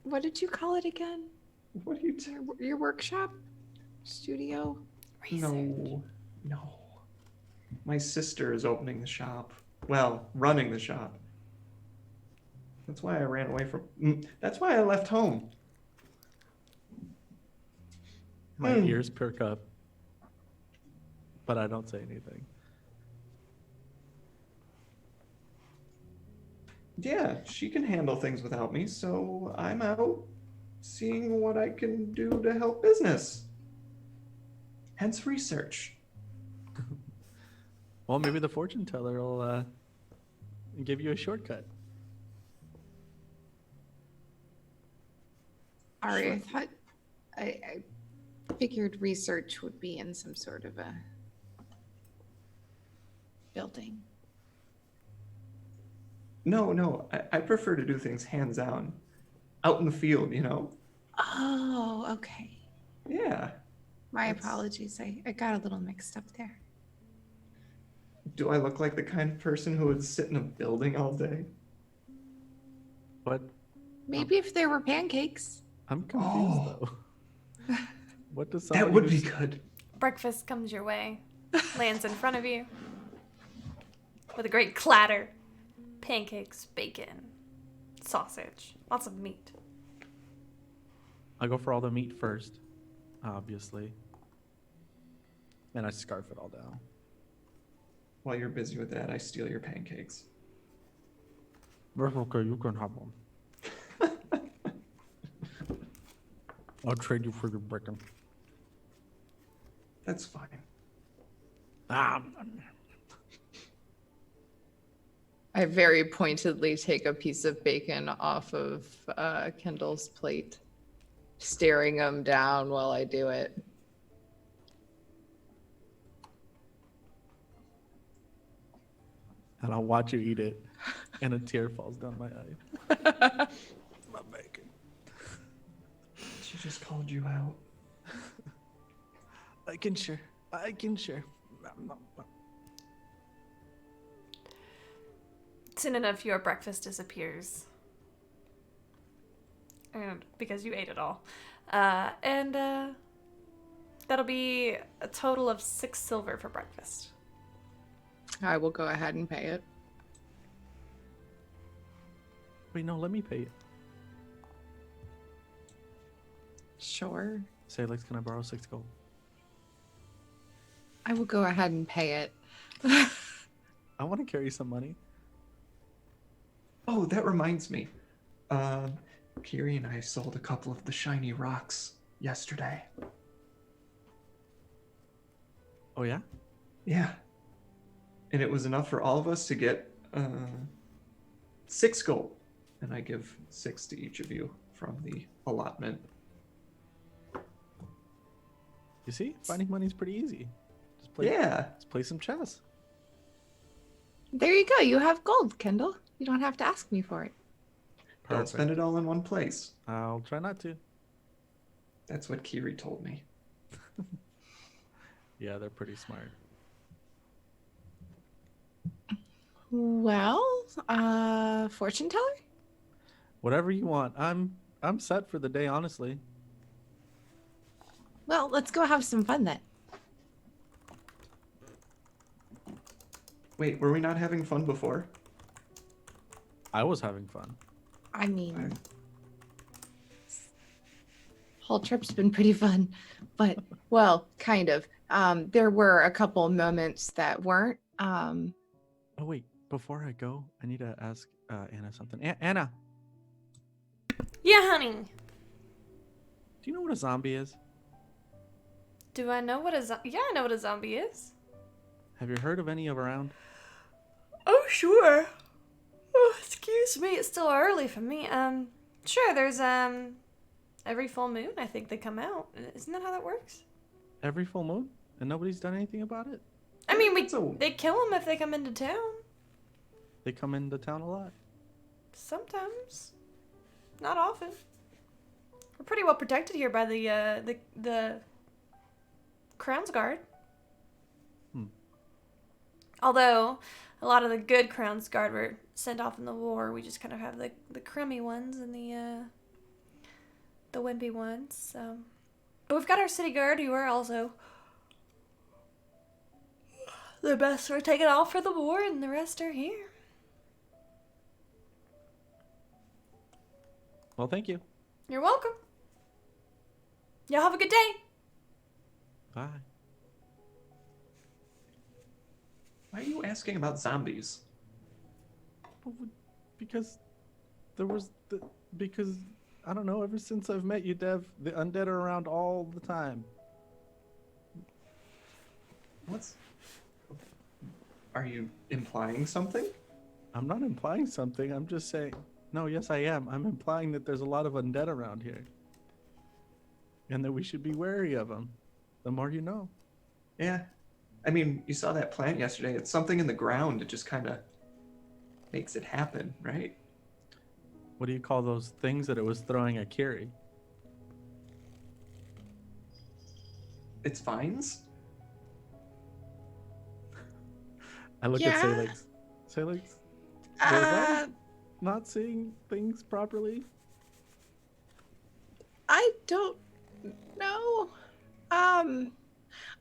S6: what did you call it again?
S8: What are you doing?
S6: Your workshop? Studio?
S8: No. My sister is opening the shop. Well, running the shop. That's why I ran away from... That's why I left home.
S4: My ears perk up, but I don't say anything.
S8: Yeah, she can handle things without me, so I'm out seeing what I can do to help business. Hence research.
S4: Well, maybe the fortune teller will give you a shortcut.
S6: Ari,
S8: Sure.
S6: I thought I figured research would be in some sort of a building.
S8: No, I prefer to do things hands-on. Out in the field, you know?
S6: Oh, okay.
S8: Yeah.
S6: My
S8: That's-
S6: apologies. I got a little mixed up there.
S8: Do I look like the kind of person who would sit in a building all day?
S4: But
S6: Maybe if there were pancakes.
S4: I'm confused
S8: Oh.
S4: though. What does
S8: That
S4: somebody
S8: would be
S4: who's-
S8: good.
S5: Breakfast comes your way, lands in front of you with a great clatter. pancakes, bacon, sausage, lots of meat.
S4: I go for all the meat first, obviously. And I scarf it all down.
S8: While you're busy with that, I steal your pancakes.
S4: That's okay, you can have one. I'll trade you for your bacon.
S8: That's fine.
S7: I very pointedly take a piece of bacon off of Kendall's plate, staring him down while I do it.
S4: And I'll watch you eat it, and a tear falls down my eye. My bacon.
S8: She just called you out.
S4: I can share.
S5: Soon enough, your breakfast disappears. And because you ate it all. And that'll be a total of 6 silver for breakfast.
S7: I will go ahead and pay it.
S4: Wait, no, let me pay it.
S7: Sure.
S4: Salix, can I borrow 6 gold?
S7: I will go ahead and pay it.
S4: I want to carry some money.
S8: Oh, that reminds me. Kyrie and I sold a couple of the shiny rocks yesterday.
S4: Oh, yeah?
S8: Yeah. And it was enough for all of us to get 6 gold. And I give 6 to each of you from the allotment.
S4: You see? Finding money's pretty easy. Just play some chess.
S6: There you go. You have gold, Kendall. You don't have to ask me for it.
S8: Don't spend it all in one place.
S4: I'll try not to.
S8: That's what Kyrie told me.
S4: Yeah, they're pretty smart.
S6: Well, fortune teller?
S4: Whatever you want. I'm set for the day, honestly.
S6: Well, let's go have some fun then.
S8: Wait, were we not having fun before?
S4: I was having fun.
S6: I mean, whole trip's been pretty fun, but
S7: Well, kind of. There were a couple moments that weren't.
S4: Oh, wait. Before I go, I need to ask Anna something. Anna,
S5: Yeah, honey.
S4: do you know what a zombie is?
S5: Do I know what a Yeah, I know what a zombie is.
S4: Have you heard of any around?
S5: Oh, sure. Oh, excuse me. It's still early for me. Sure, there's, every full moon, I think they come out. Isn't that how that works?
S4: Every full moon? And nobody's done anything about it?
S5: I mean, they kill them if they come into town.
S4: They come into town a lot.
S5: Sometimes. Not often. We're pretty well protected here by the Crown's Guard. Although, a lot of the good Crown's Guard were sent off in the war. We just kind of have the crummy ones and the wimpy ones. So. But we've got our city guard who are also the best. We're taking off for the war and the rest are here.
S4: Well, thank you.
S5: You're welcome. Y'all have a good day.
S4: Bye.
S8: Why are you asking about zombies?
S4: Because because I don't know, ever since I've met you, Dev, the undead are around all the time.
S8: Are you implying something?
S4: I'm not implying something, I'm just saying. No, yes I am. I'm implying that there's a lot of undead around here. And that we should be wary of them. The more you know.
S8: Yeah. I mean, you saw that plant yesterday. It's something in the ground. It just kind of makes it happen, right?
S4: What do you call those things that it was throwing at Kyrie?
S8: It's vines?
S4: I look at Salix. Salix? Was I not seeing things properly?
S6: I don't know.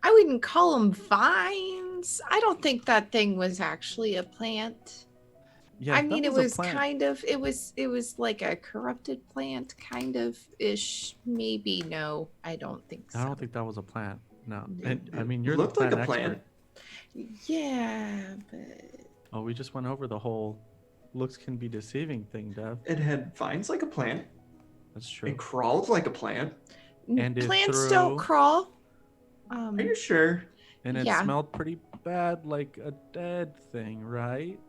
S6: I wouldn't call them vines. I don't think that thing was actually a plant.
S4: Yeah,
S6: I
S4: that
S6: mean, it
S4: a
S6: was
S4: plant.
S6: kind of, it was like a corrupted plant, kind of ish. Maybe no, I don't think so.
S4: I don't think that was a plant. No. And I
S8: It
S4: mean, you're the
S8: looked like
S4: plant
S8: a plant.
S4: expert.
S6: Yeah, but
S4: Oh, we just went over the whole looks can be deceiving thing, Dev.
S8: It had vines like a plant.
S4: That's true.
S8: It crawled like a plant.
S4: And it
S6: plants
S4: threw-
S6: don't crawl.
S8: Are you sure?
S4: And it
S6: Yeah.
S4: smelled pretty bad, like a dead thing, right?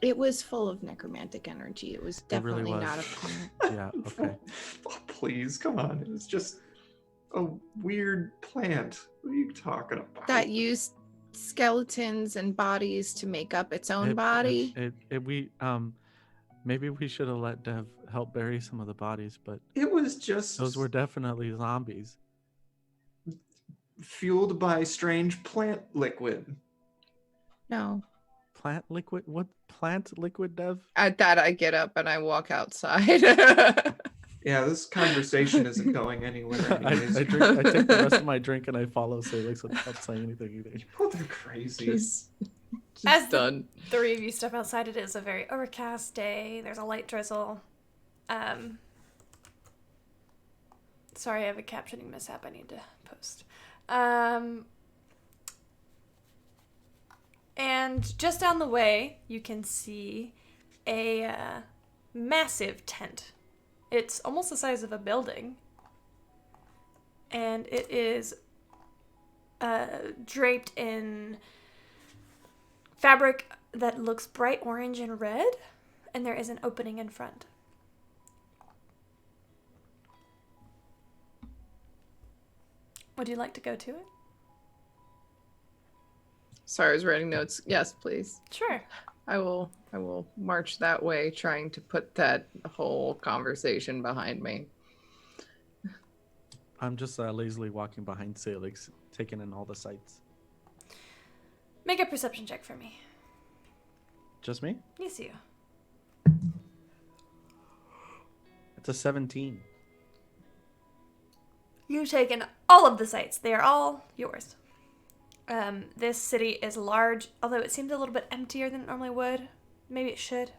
S6: It was full of necromantic energy. It was
S4: It really
S6: definitely
S4: was.
S6: not a plant.
S4: Yeah, okay.
S8: Oh, please, come on. It was just a weird plant. What are you talking about?
S6: That used skeletons and bodies to make up its own body.
S4: Maybe we should have let Dev help bury some of the bodies, but
S8: It was just
S4: those were definitely zombies.
S8: fueled by strange plant liquid.
S6: No.
S4: Plant liquid? What plant liquid, Dev?
S7: At that, I get up and I walk outside.
S8: Yeah, this conversation isn't going anywhere
S4: I
S8: anyways.
S4: take the rest of my drink and I follow Salix without saying anything either.
S8: You both are crazy.
S7: just
S5: As the
S7: done.
S5: three of you step outside, it is a very overcast day. There's a light drizzle. Sorry, I have a captioning mishap I need to post. And just down the way, you can see a massive tent. It's almost the size of a building. And it is draped in fabric that looks bright orange and red, and there is an opening in front. Would you like to go to it?
S7: Sorry, I was writing notes. Yes, please.
S5: Sure.
S7: I will march that way, trying to put that whole conversation behind me.
S4: I'm just lazily walking behind Salix, taking in all the sights.
S5: Make a perception check for me.
S4: Just me?
S5: Yes, you.
S4: It's a 17.
S5: You've taken all of the sites. They are all yours. This city is large, although it seems a little bit emptier than it normally would. Maybe it should.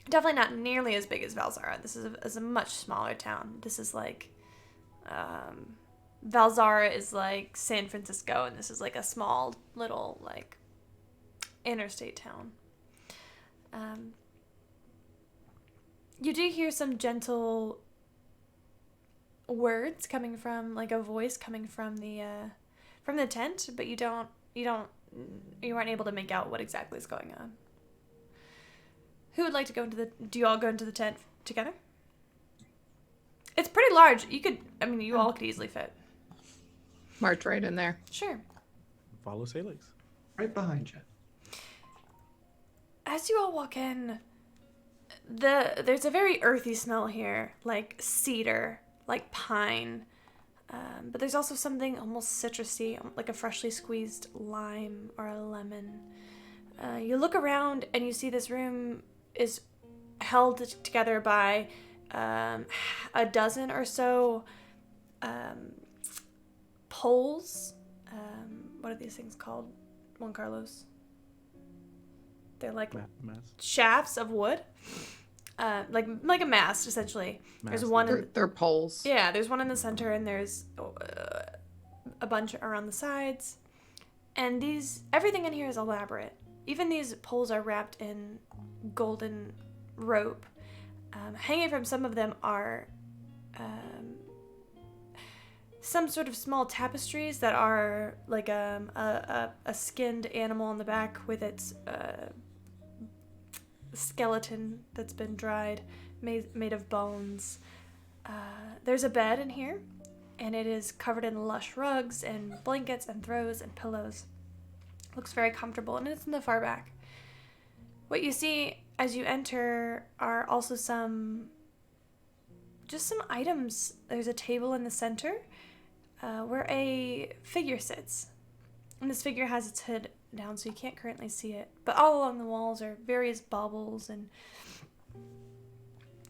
S5: Definitely not nearly as big as Valzara. This is a much smaller town. This is like... Valzara is like San Francisco, and this is like a small little like interstate town. You do hear some gentle words coming from, like a voice coming from the tent, but you weren't able to make out what exactly is going on. Who would like to go into do you all go into the tent together? It's pretty large. You all could easily fit.
S7: March right in there.
S5: Sure.
S4: Follow Salix.
S8: Right behind you.
S5: As you all walk in, there's a very earthy smell here, like cedar, like pine. But there's also something almost citrusy, like a freshly squeezed lime or a lemon. You look around and you see this room is held together by a dozen or so poles. What are these things called, Juan Carlos? They're like shafts of wood, like a mast essentially. There's one.
S7: They're poles.
S5: Yeah, there's one in the center, and there's a bunch around the sides. And everything in here is elaborate. Even these poles are wrapped in golden rope. Hanging from some of them are some sort of small tapestries that are like a skinned animal on the back with its skeleton that's been dried, made of bones. There's a bed in here, and it is covered in lush rugs and blankets and throws and pillows. Looks very comfortable, and it's in the far back. What you see as you enter are also some items. There's a table in the center where a figure sits. And this figure has its head down, so you can't currently see it. But all along the walls are various baubles, and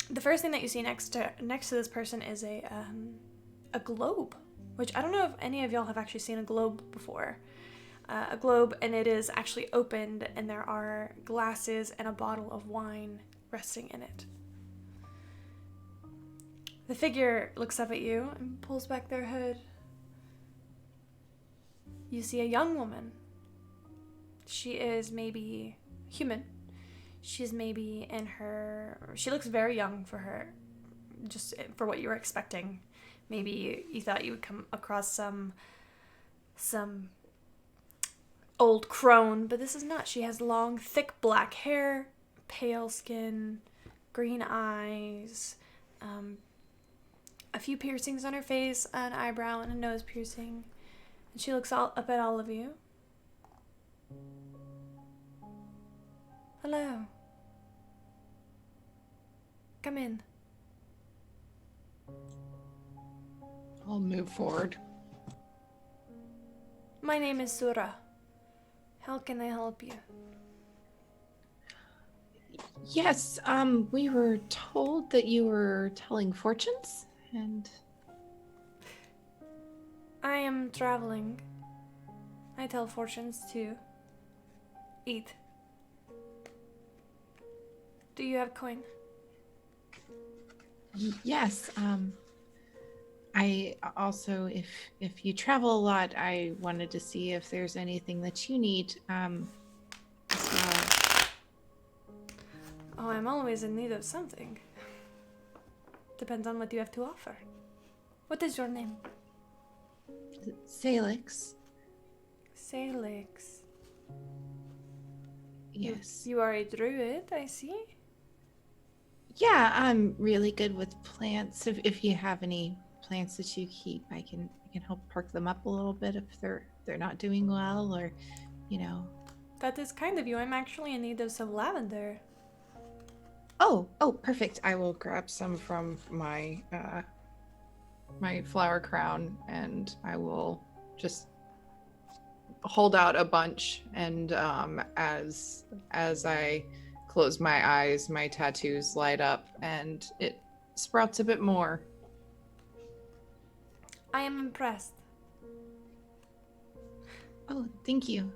S5: the first thing that you see next to this person is a globe, which I don't know if any of y'all have actually seen a globe before. a globe, and it is actually opened, and there are glasses and a bottle of wine resting in it. The figure looks up at you and pulls back their hood. You see a young woman. She is maybe human. She's maybe in her... She looks very young for her, just for what you were expecting. Maybe you thought you would come across some old crone, but this is not. She has long, thick black hair, pale skin, green eyes, a few piercings on her face, an eyebrow, and a nose piercing. And she looks up at all of you. Hello. Come in.
S7: I'll move forward.
S5: My name is Sura. How can I help you?
S6: Yes, we were told that you were telling fortunes, and...
S5: I am traveling. I tell fortunes too. Eat. Do you have coin?
S6: Yes, I also, if you travel a lot, I wanted to see if there's anything that you need, as well.
S5: Oh, I'm always in need of something. Depends on what you have to offer. What is your name?
S6: Salix.
S5: Salix.
S6: Yes.
S5: You are a druid, I see.
S6: Yeah, I'm really good with plants. If you have any plants that you keep, I can help perk them up a little bit if they're not doing well, or, you know.
S5: That is kind of you. I'm actually in need of some lavender.
S6: Oh,
S7: Perfect. I will grab some from my my flower crown, and I will just hold out a bunch, and as I close my eyes, my tattoos light up and it sprouts a bit more.
S5: I am impressed.
S6: Oh, thank you.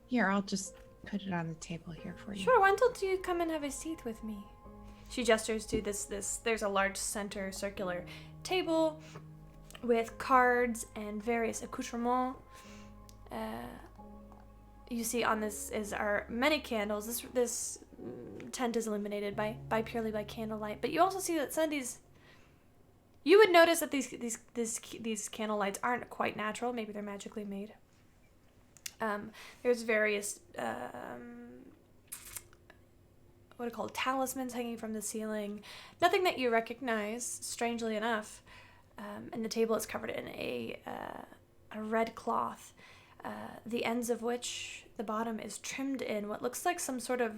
S6: Here, I'll just put it on the table here for you.
S5: Sure, why don't you come and have a seat with me? She gestures to this. There's a large center circular table with cards and various accoutrements. You see on this are many candles. This tent is illuminated purely by candlelight. But you also see that some of these... You would notice that these candle lights aren't quite natural. Maybe they're magically made. There's various... what are called talismans hanging from the ceiling. Nothing that you recognize, strangely enough. And the table is covered in a red cloth, the ends of which the bottom is trimmed in what looks like some sort of,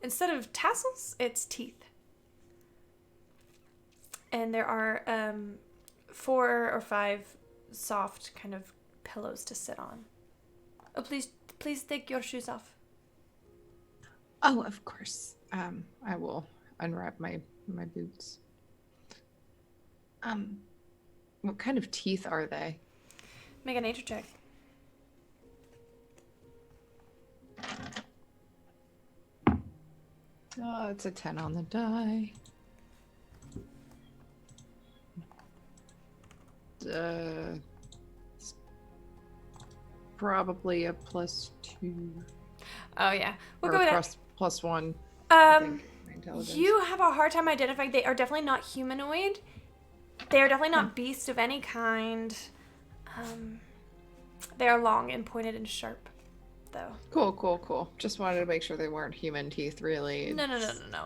S5: instead of tassels, it's teeth. And there are 4 or 5 soft kind of pillows to sit on. Oh, please take your shoes off.
S7: Oh, of course. I will unwrap my boots. What kind of teeth are they?
S5: Make a nature check.
S7: Oh, it's a 10 on the die. It's probably a +2.
S5: Oh yeah, we'll
S7: or
S5: go with
S7: +1.
S5: that.
S7: I think, my intelligence.
S5: You have a hard time identifying. They are definitely not humanoid. They are definitely not beasts of any kind. They are long and pointed and sharp, though.
S7: Cool. Just wanted to make sure they weren't human teeth, really.
S5: No.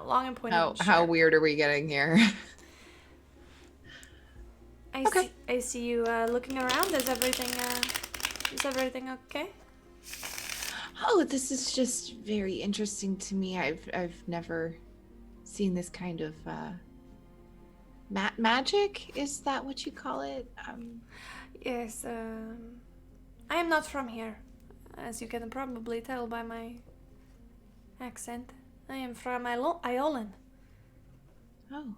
S5: Long and pointed and sharp.
S7: How weird are we getting here?
S5: I see you looking around. Is everything okay?
S6: Oh, this is just very interesting to me. I've never seen this kind of magic. Is that what you call it?
S5: Yes. I am not from here, as you can probably tell by my accent. I am from Iolan.
S6: Oh.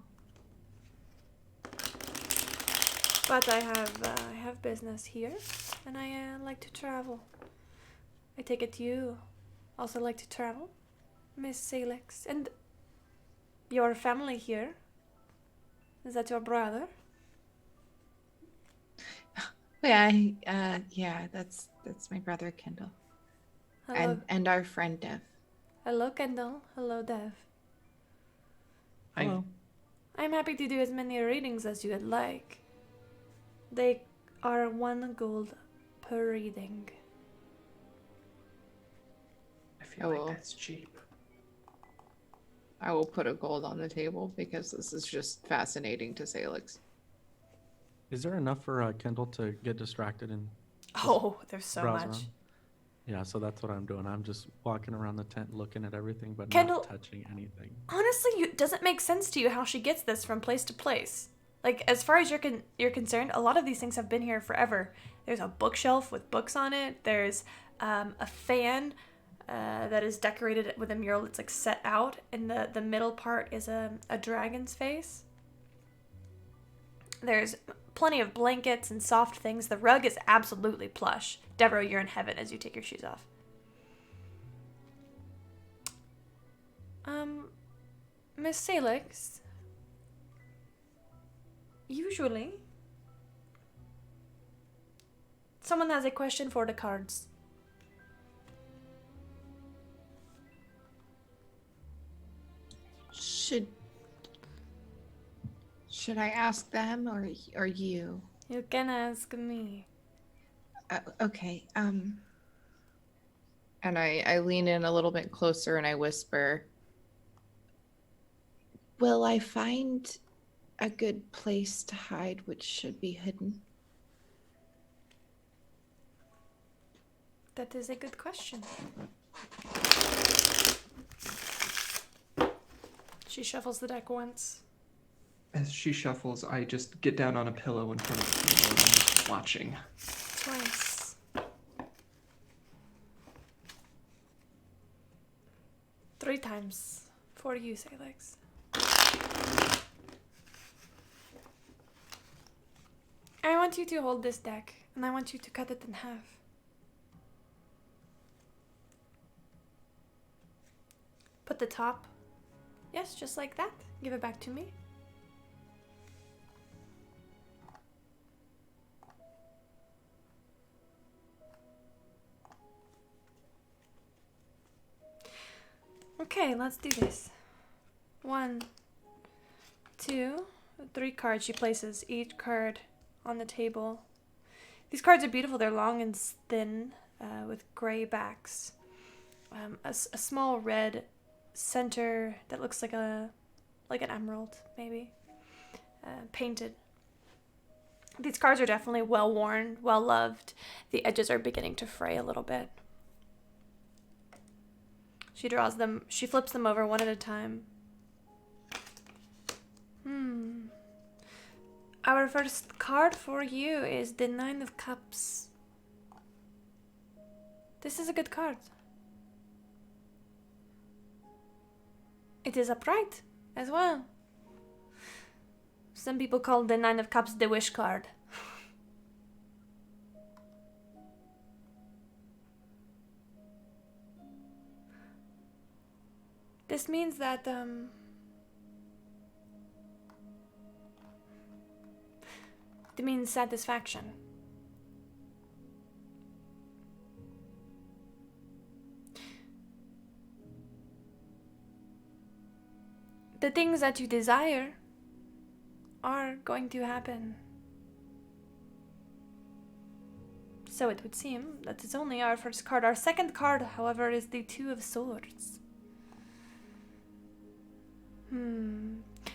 S5: But I have business here, and I like to travel. I take it you also like to travel, Miss Salix, and your family here. Is that your brother?
S6: Yeah, that's my brother Kendell.
S5: Hello.
S6: And our friend Dev.
S5: Hello, Kendell. Hello, Dev.
S8: Hello.
S5: I'm happy to do as many readings as you would like. They are 1 gold per reading.
S8: I feel like that's cheap.
S7: I will put a gold on the table because this is just fascinating to Salix.
S4: Is there enough for Kendall to get distracted and
S5: Oh, there's so
S4: browse
S5: much.
S4: around? Yeah, so that's what I'm doing. I'm just walking around the tent looking at everything, but
S5: Kendall,
S4: not touching anything.
S5: Honestly, it doesn't make sense to you how she gets this from place to place. Like, as far as you're concerned, a lot of these things have been here forever. There's a bookshelf with books on it. There's a fan that is decorated with a mural that's like set out. And the middle part is a dragon's face. There's plenty of blankets and soft things. The rug is absolutely plush. Devereux, you're in heaven as you take your shoes off. Miss Salix, usually someone has a question for the cards.
S6: Should I ask them or you?
S5: You can ask me.
S6: Okay.
S7: And I lean in a little bit closer and I whisper,
S6: Will I find a good place to hide which should be hidden?
S5: That is a good question. She shuffles the deck once.
S8: As she shuffles, I just get down on a pillow in front of the table and I'm just watching.
S5: Twice. Three times. For you, Salix. I want you to hold this deck, and I want you to cut it in half. Put the top. Yes, just like that. Give it back to me. Okay, let's do this. 1, 2, 3 cards. She places each card on the table. These cards are beautiful. They're long and thin, with gray backs. A small red center that looks like an emerald, maybe, painted. These cards are definitely well worn, well loved. The edges are beginning to fray a little bit. She draws them. She flips them over one at a time. Our first card for you is the 9 of Cups. This is a good card. It is upright as well. Some people call the 9 of Cups the wish card. This means that it means satisfaction. The things that you desire are going to happen. So it would seem that it's only our first card. Our second card, however, is the 2 of Swords.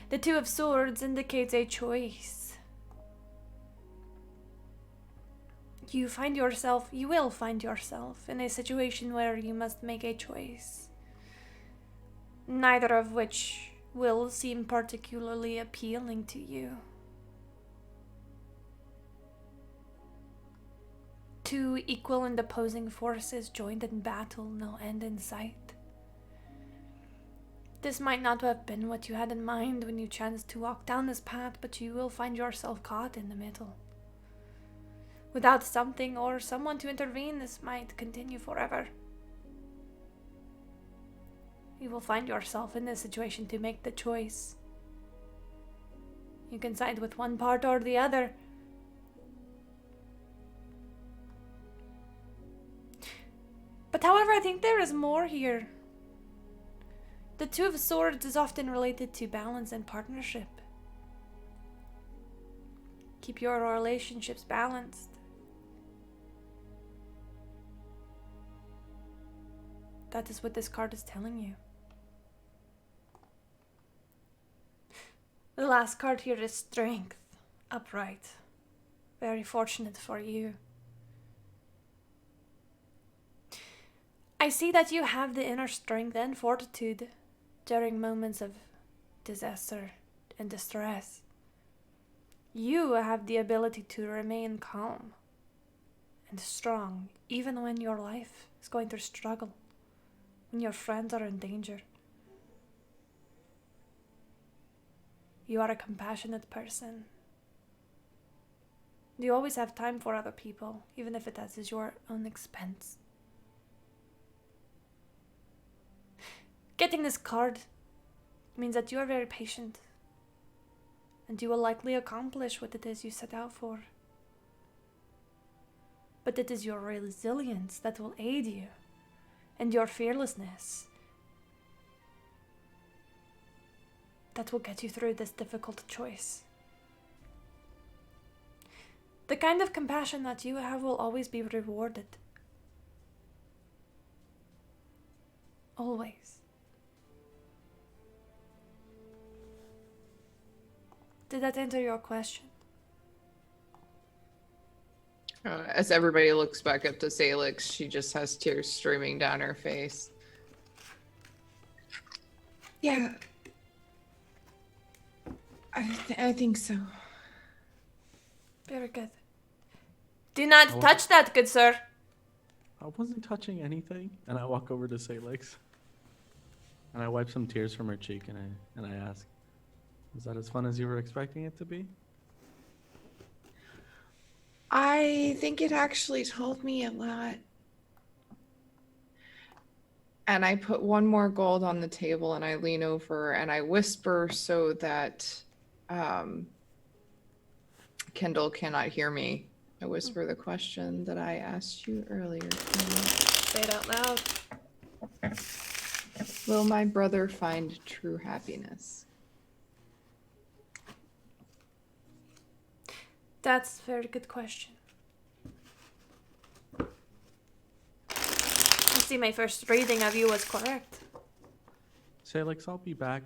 S5: The 2 of Swords indicates a choice. You will find yourself in a situation where you must make a choice. Neither of which will seem particularly appealing to you. 2 equal and opposing forces joined in battle, no end in sight. This might not have been what you had in mind when you chanced to walk down this path, but you will find yourself caught in the middle. Without something or someone to intervene, this might continue forever. You will find yourself in this situation to make the choice. You can side with one part or the other. But however, I think there is more here. The Two of Swords is often related to balance and partnership. Keep your relationships balanced. That is what this card is telling you. The last card here is Strength, upright. Very fortunate for you. I see that you have the inner strength and fortitude during moments of disaster and distress. You have the ability to remain calm and strong even when your life is going through struggle, when your friends are in danger. You are a compassionate person. You always have time for other people, even if it is your own expense. Getting this card means that you are very patient, and you will likely accomplish what it is you set out for. But it is your resilience that will aid you, and your fearlessness that will get you through this difficult choice. The kind of compassion that you have will always be rewarded. Always. Did that answer your question?
S7: As everybody looks back up to Salix, she just has tears streaming down her face.
S6: Yeah. I think so.
S5: Very good. Do not touch that, good sir.
S4: I wasn't touching anything. And I walk over to Salix. And I wipe some tears from her cheek and I ask, is that as fun as you were expecting it to be?
S6: I think it actually told me a lot.
S7: And I put one more gold on the table and I lean over and I whisper so that Kendell cannot hear me. I whisper the question that I asked you earlier.
S5: Say it out loud.
S7: Will my brother find true happiness?
S5: That's a very good question. I see my first reading of you was correct.
S4: Salix, I'll be back.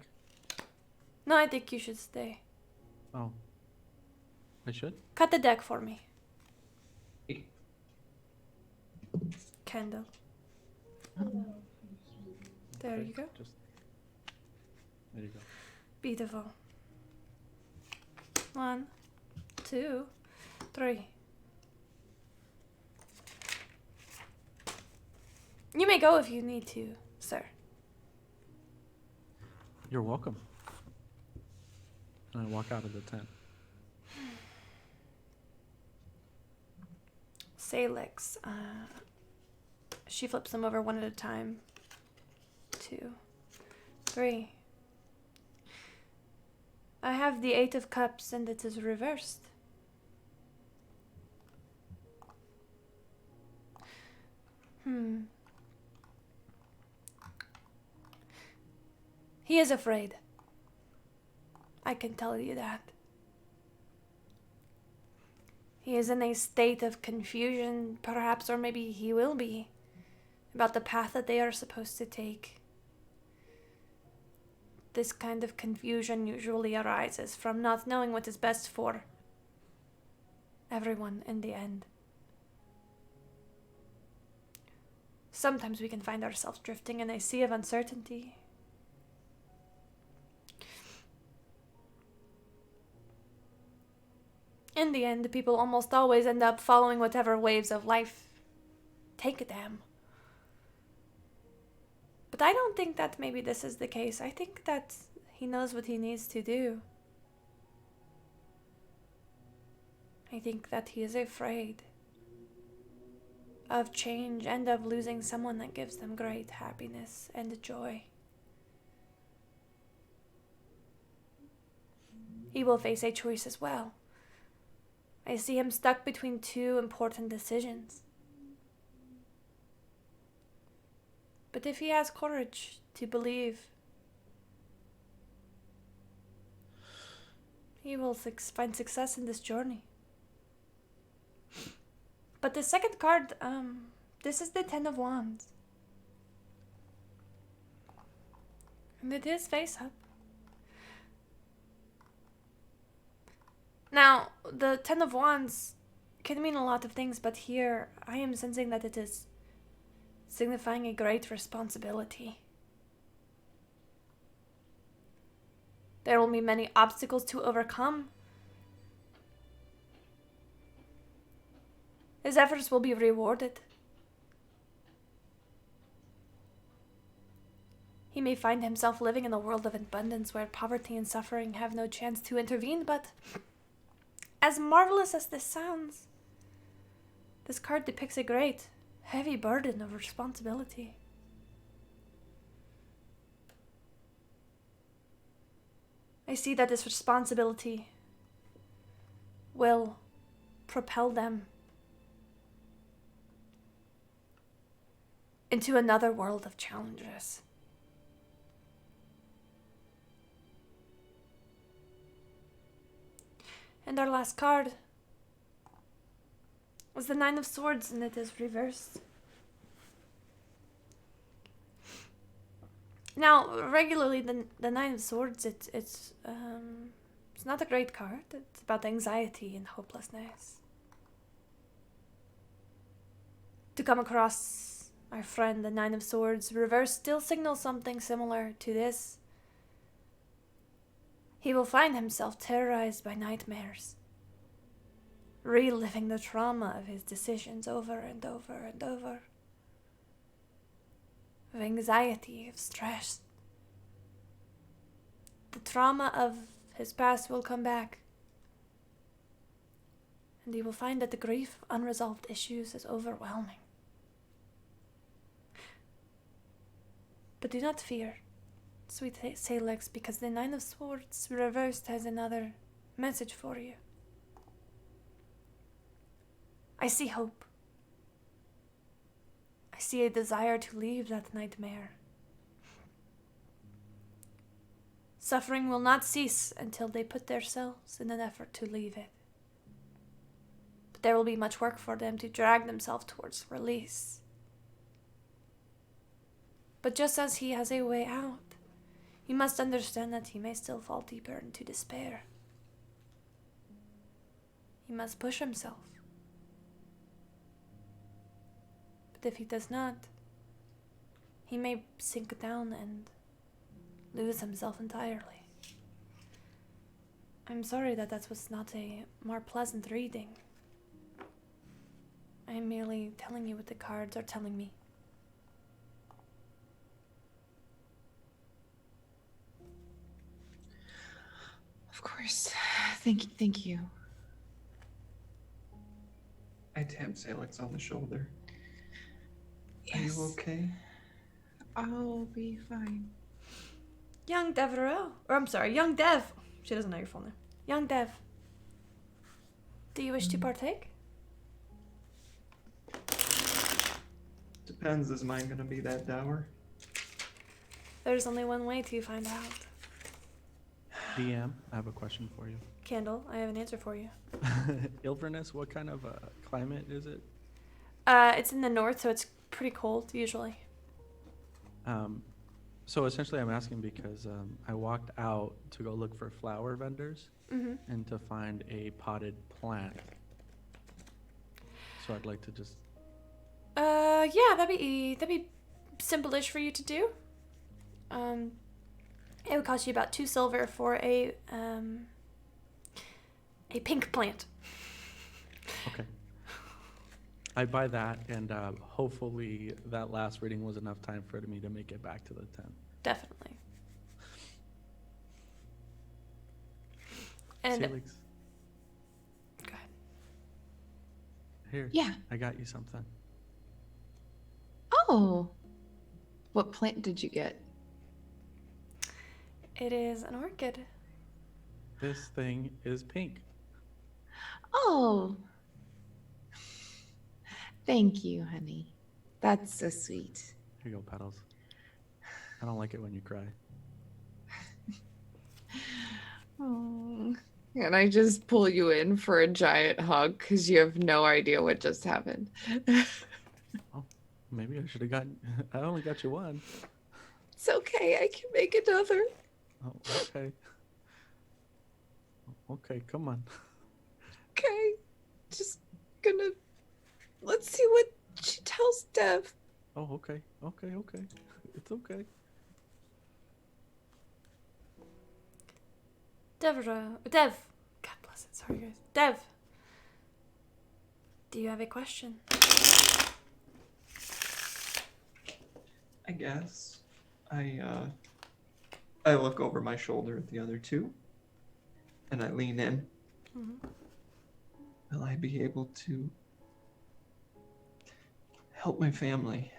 S5: No, I think you should stay.
S4: Oh. I should?
S5: Cut the deck for me. Kendell. There you go.
S4: There you go.
S5: Beautiful. 1, 2, 3. You may go if you need to, sir.
S4: You're welcome. And I walk out of the tent.
S5: Salix. She flips them over one at a time. 2, 3. I have the 8 of Cups and it is reversed. He is afraid. I can tell you that. He is in a state of confusion, perhaps, or maybe he will be, about the path that they are supposed to take. This kind of confusion usually arises from not knowing what is best for everyone in the end. Sometimes we can find ourselves drifting in a sea of uncertainty. In the end, people almost always end up following whatever waves of life take them. But I don't think that maybe this is the case. I think that he knows what he needs to do. I think that he is afraid. of change and of losing someone that gives them great happiness and joy. He will face a choice as well. I see him stuck between two important decisions. But if he has courage to believe, he will find success in this journey. But the second card, this is the Ten of Wands. And it is face up. Now, the Ten of Wands can mean a lot of things, but here I am sensing that it is signifying a great responsibility. There will be many obstacles to overcome. His efforts will be rewarded. He may find himself living in a world of abundance where poverty and suffering have no chance to intervene, but as marvelous as this sounds, this card depicts a great, heavy burden of responsibility. I see that this responsibility will propel them into another world of challenges. And our last card was the Nine of Swords, and it is reversed. Now, regularly, the Nine of Swords, it's not a great card. It's about anxiety and hopelessness. To come across our friend, the Nine of Swords, reversed, still signals something similar to this. He will find himself terrorized by nightmares, reliving the trauma of his decisions over and over and over, of anxiety, of stress. The trauma of his past will come back, and he will find that the grief of unresolved issues is overwhelming. But do not fear, sweet Salix, because the Nine of Swords reversed has another message for you. I see hope. I see a desire to leave that nightmare. Suffering will not cease until they put themselves in an effort to leave it. But there will be much work for them to drag themselves towards release. But just as he has a way out, he must understand that he may still fall deeper into despair. He must push himself. But if he does not, he may sink down and lose himself entirely. I'm sorry that was not a more pleasant reading. I'm merely telling you what the cards are telling me.
S6: Of course. Thank you.
S8: I tap Salix on the shoulder.
S6: Yes.
S8: Are you okay?
S6: I'll be fine.
S5: Young Devereux, or I'm sorry, young Dev. She doesn't know your full name. Young Dev, do you wish to partake?
S8: Depends, is mine gonna be that dour?
S5: There's only one way to find out.
S4: DM, I have a question for you.
S5: Kendell, I have an answer for you.
S4: Ilverness, what kind of climate is it?
S5: It's in the north, so it's pretty cold usually.
S4: So essentially I'm asking because I walked out to go look for flower vendors and to find a potted plant. So I'd like to just...
S5: Yeah, that'd be simple-ish for you to do. It would cost you about 2 silver for a pink plant.
S4: Okay. I buy that, and hopefully that last reading was enough time for me to make it back to the tent.
S5: Definitely. And
S4: Salix.
S5: go ahead.
S4: Here.
S6: Yeah.
S4: I got you something.
S7: Oh. What plant did you get?
S5: It is an orchid.
S4: This thing is pink.
S6: Oh. Thank you, honey. That's so sweet.
S4: Here you go, Petals. I don't like it when you cry.
S7: Oh. And I just pull you in for a giant hug because you have no idea what just happened.
S4: Oh, maybe I should have gotten... I only got you one.
S7: It's okay. I can make another.
S4: Oh, okay. Okay, come on.
S7: Okay. Just gonna... Let's see what she tells Dev.
S4: Oh, okay. Okay. It's okay.
S5: Devereux. Dev. God bless it. Sorry, guys. Dev. Do you have a question?
S8: I guess. I look over my shoulder at the other two, and I lean in.
S5: Mm-hmm.
S8: Will I be able to help my family?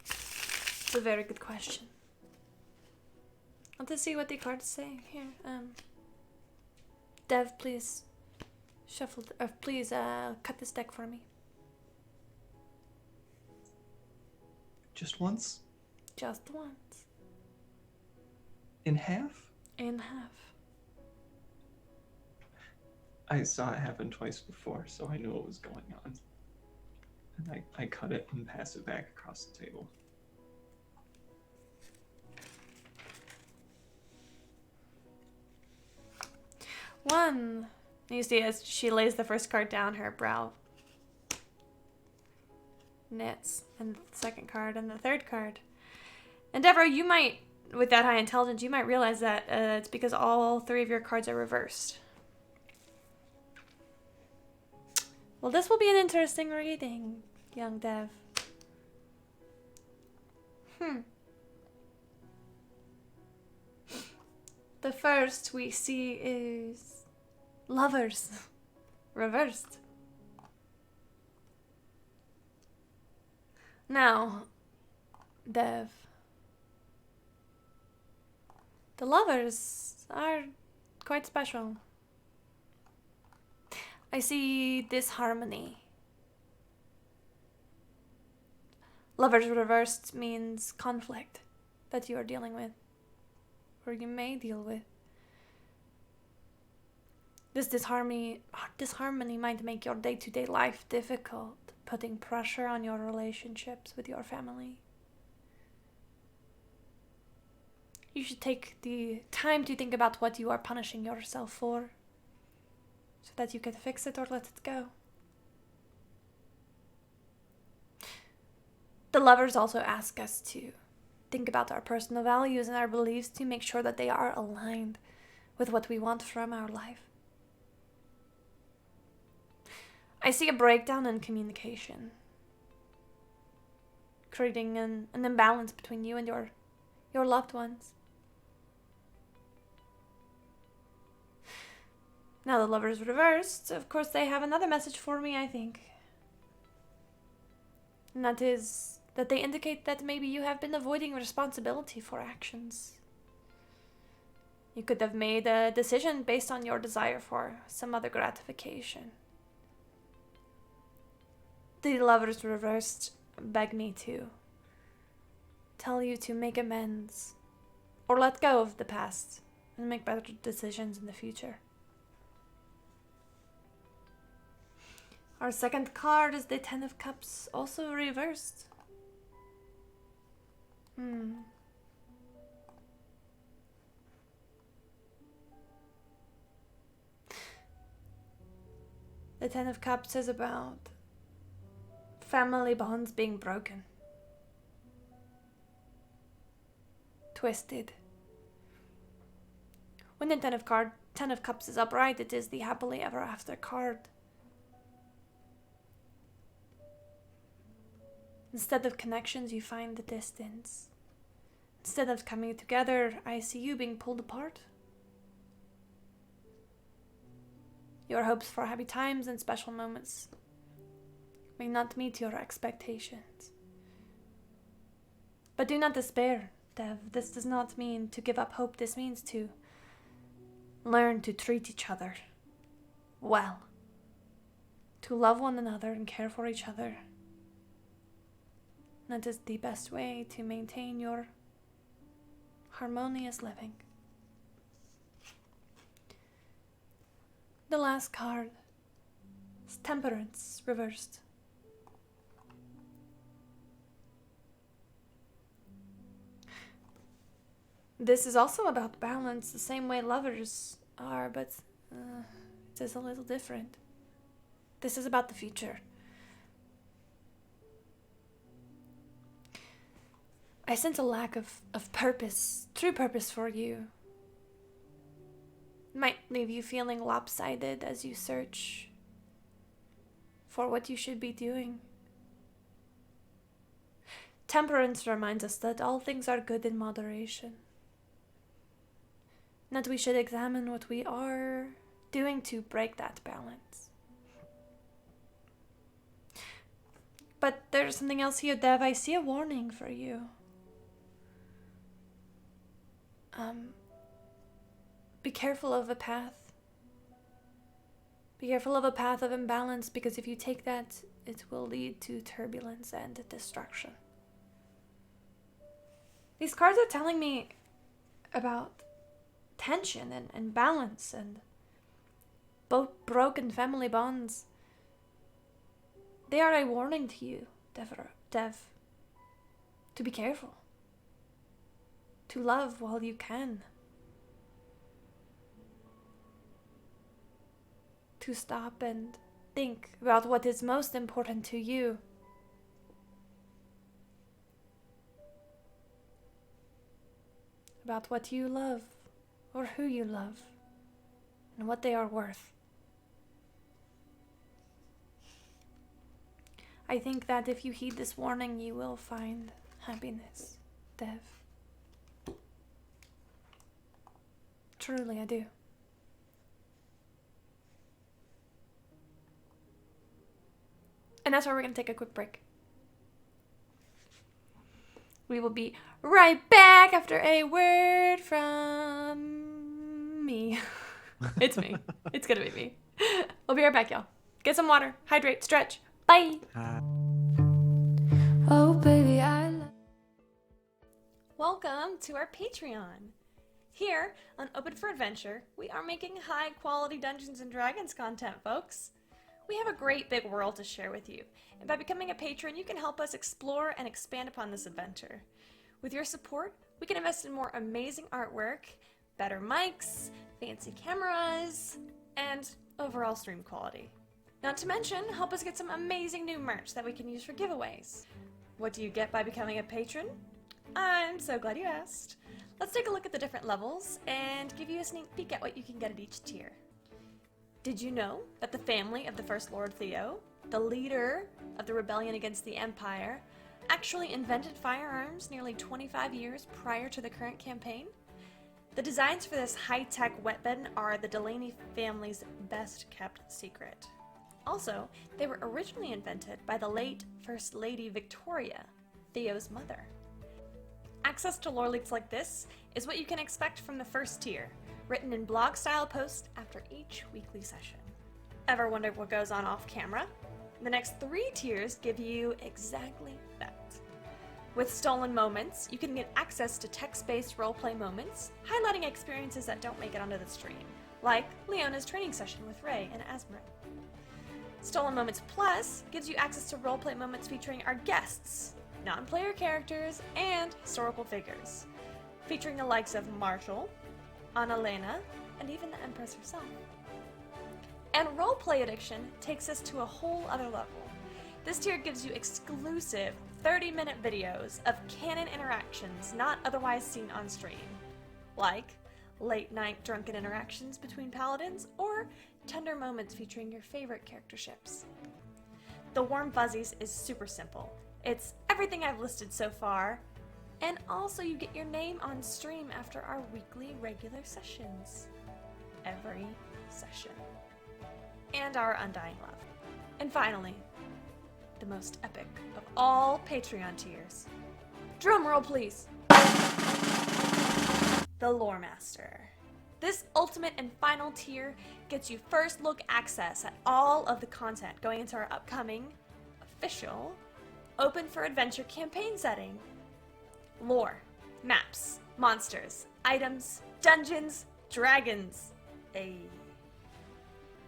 S5: It's a very good question. Want to see what the cards say here? Dev, please shuffle. Please cut this deck for me.
S8: Just once?
S5: Just once.
S8: In half?
S5: In half.
S8: I saw it happen twice before, so I knew what was going on. And I cut it and pass it back across the table.
S5: One. You see, as she lays the first card down, her brow knits, and the second card, and the third card. And Devereux, you might, with that high intelligence, you might realize that it's because all three of your cards are reversed. Well, this will be an interesting reading, young Dev. The first we see is lovers, reversed. Now, Dev, the lovers are quite special. I see disharmony. Lovers reversed means conflict that you are dealing with, or you may deal with. This disharmony might make your day-to-day life difficult, putting pressure on your relationships with your family. You should take the time to think about what you are punishing yourself for, so that you can fix it or let it go. The lovers also ask us to think about our personal values and our beliefs to make sure that they are aligned with what we want from our life. I see a breakdown in communication, creating an imbalance between you and your loved ones. Now the lovers reversed, of course they have another message for me, I think. And that is that they indicate that maybe you have been avoiding responsibility for actions. You could have made a decision based on your desire for some other gratification. The lovers reversed beg me to tell you to make amends or let go of the past and make better decisions in the future. Our second card is the Ten of Cups, also reversed. The Ten of Cups is about family bonds being broken, twisted. When the Ten of Cups is upright, it is the happily ever after card. Instead of connections, you find the distance. Instead of coming together, I see you being pulled apart. Your hopes for happy times and special moments may not meet your expectations. But do not despair, Dev. This does not mean to give up hope. This means to learn to treat each other well. To love one another and care for each other. That is the best way to maintain your harmonious living. The last card is Temperance reversed. This is also about balance, the same way lovers are, but it is a little different. This is about the future. I sense a lack of purpose, true purpose for you. It might leave you feeling lopsided as you search for what you should be doing. Temperance reminds us that all things are good in moderation. That we should examine what we are doing to break that balance. But there's something else here, Dev. I see a warning for you. Be careful of a path. Be careful of a path of imbalance, because if you take that, it will lead to turbulence and destruction. These cards are telling me about tension and balance and both broken family bonds. They are a warning to you, Dev. To be careful. To love while you can. To stop and think about what is most important to you. About what you love, or who you love, and what they are worth. I think that if you heed this warning, you will find happiness, Dev. Truly, I do. And that's why we're going to take a quick break. We will be right back after a word from me. It's me. It's going to be me. We'll be right back, y'all. Get some water, hydrate, stretch. Bye. Oh, baby, Welcome to our Patreon. Here on Open for Adventure, we are making high-quality Dungeons & Dragons content, folks. We have a great big world to share with you, and by becoming a patron, you can help us explore and expand upon this adventure. With your support, we can invest in more amazing artwork, better mics, fancy cameras, and overall stream quality. Not to mention, help us get some amazing new merch that we can use for giveaways. What do you get by becoming a patron? I'm so glad you asked. Let's take a look at the different levels and give you a sneak peek at what you can get at each tier. Did you know that the family of the First Lord Theo, the leader of the rebellion against the Empire, actually invented firearms nearly 25 years prior to the current campaign? The designs for this high-tech weapon are the Delaney family's best-kept secret. Also, they were originally invented by the late First Lady Victoria, Theo's mother. Access to lore leaks like this is what you can expect from the first tier, written in blog-style posts after each weekly session. Ever wondered what goes on off-camera? The next 3 tiers give you exactly that. With Stolen Moments, you can get access to text-based roleplay moments, highlighting experiences that don't make it onto the stream, like Leona's training session with Ray and Asmrin. Stolen Moments Plus gives you access to roleplay moments featuring our guests, non-player characters, and historical figures, featuring the likes of Marshall, Annalena, and even the Empress herself. And Roleplay Addiction takes us to a whole other level. This tier gives you exclusive 30-minute videos of canon interactions not otherwise seen on stream, like late-night drunken interactions between paladins or tender moments featuring your favorite character ships. The Warm Fuzzies is super simple. It's everything I've listed so far, and also you get your name on stream after our weekly regular sessions. Every session. And our undying love. And finally, the most epic of all Patreon tiers. Drum roll, please. The Lore Master. This ultimate and final tier gets you first look access at all of the content going into our upcoming, official, open for adventure campaign setting. Lore, maps, monsters, items, dungeons, dragons.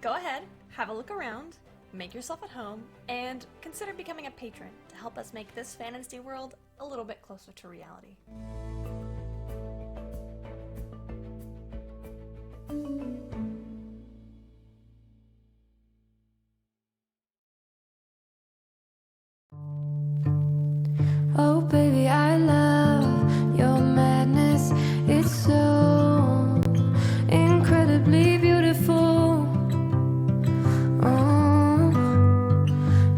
S5: Go ahead, have a look around, make yourself at home, and consider becoming a patron to help us make this fantasy world a little bit closer to reality.
S9: Oh baby, I love your madness. It's so incredibly beautiful. Oh,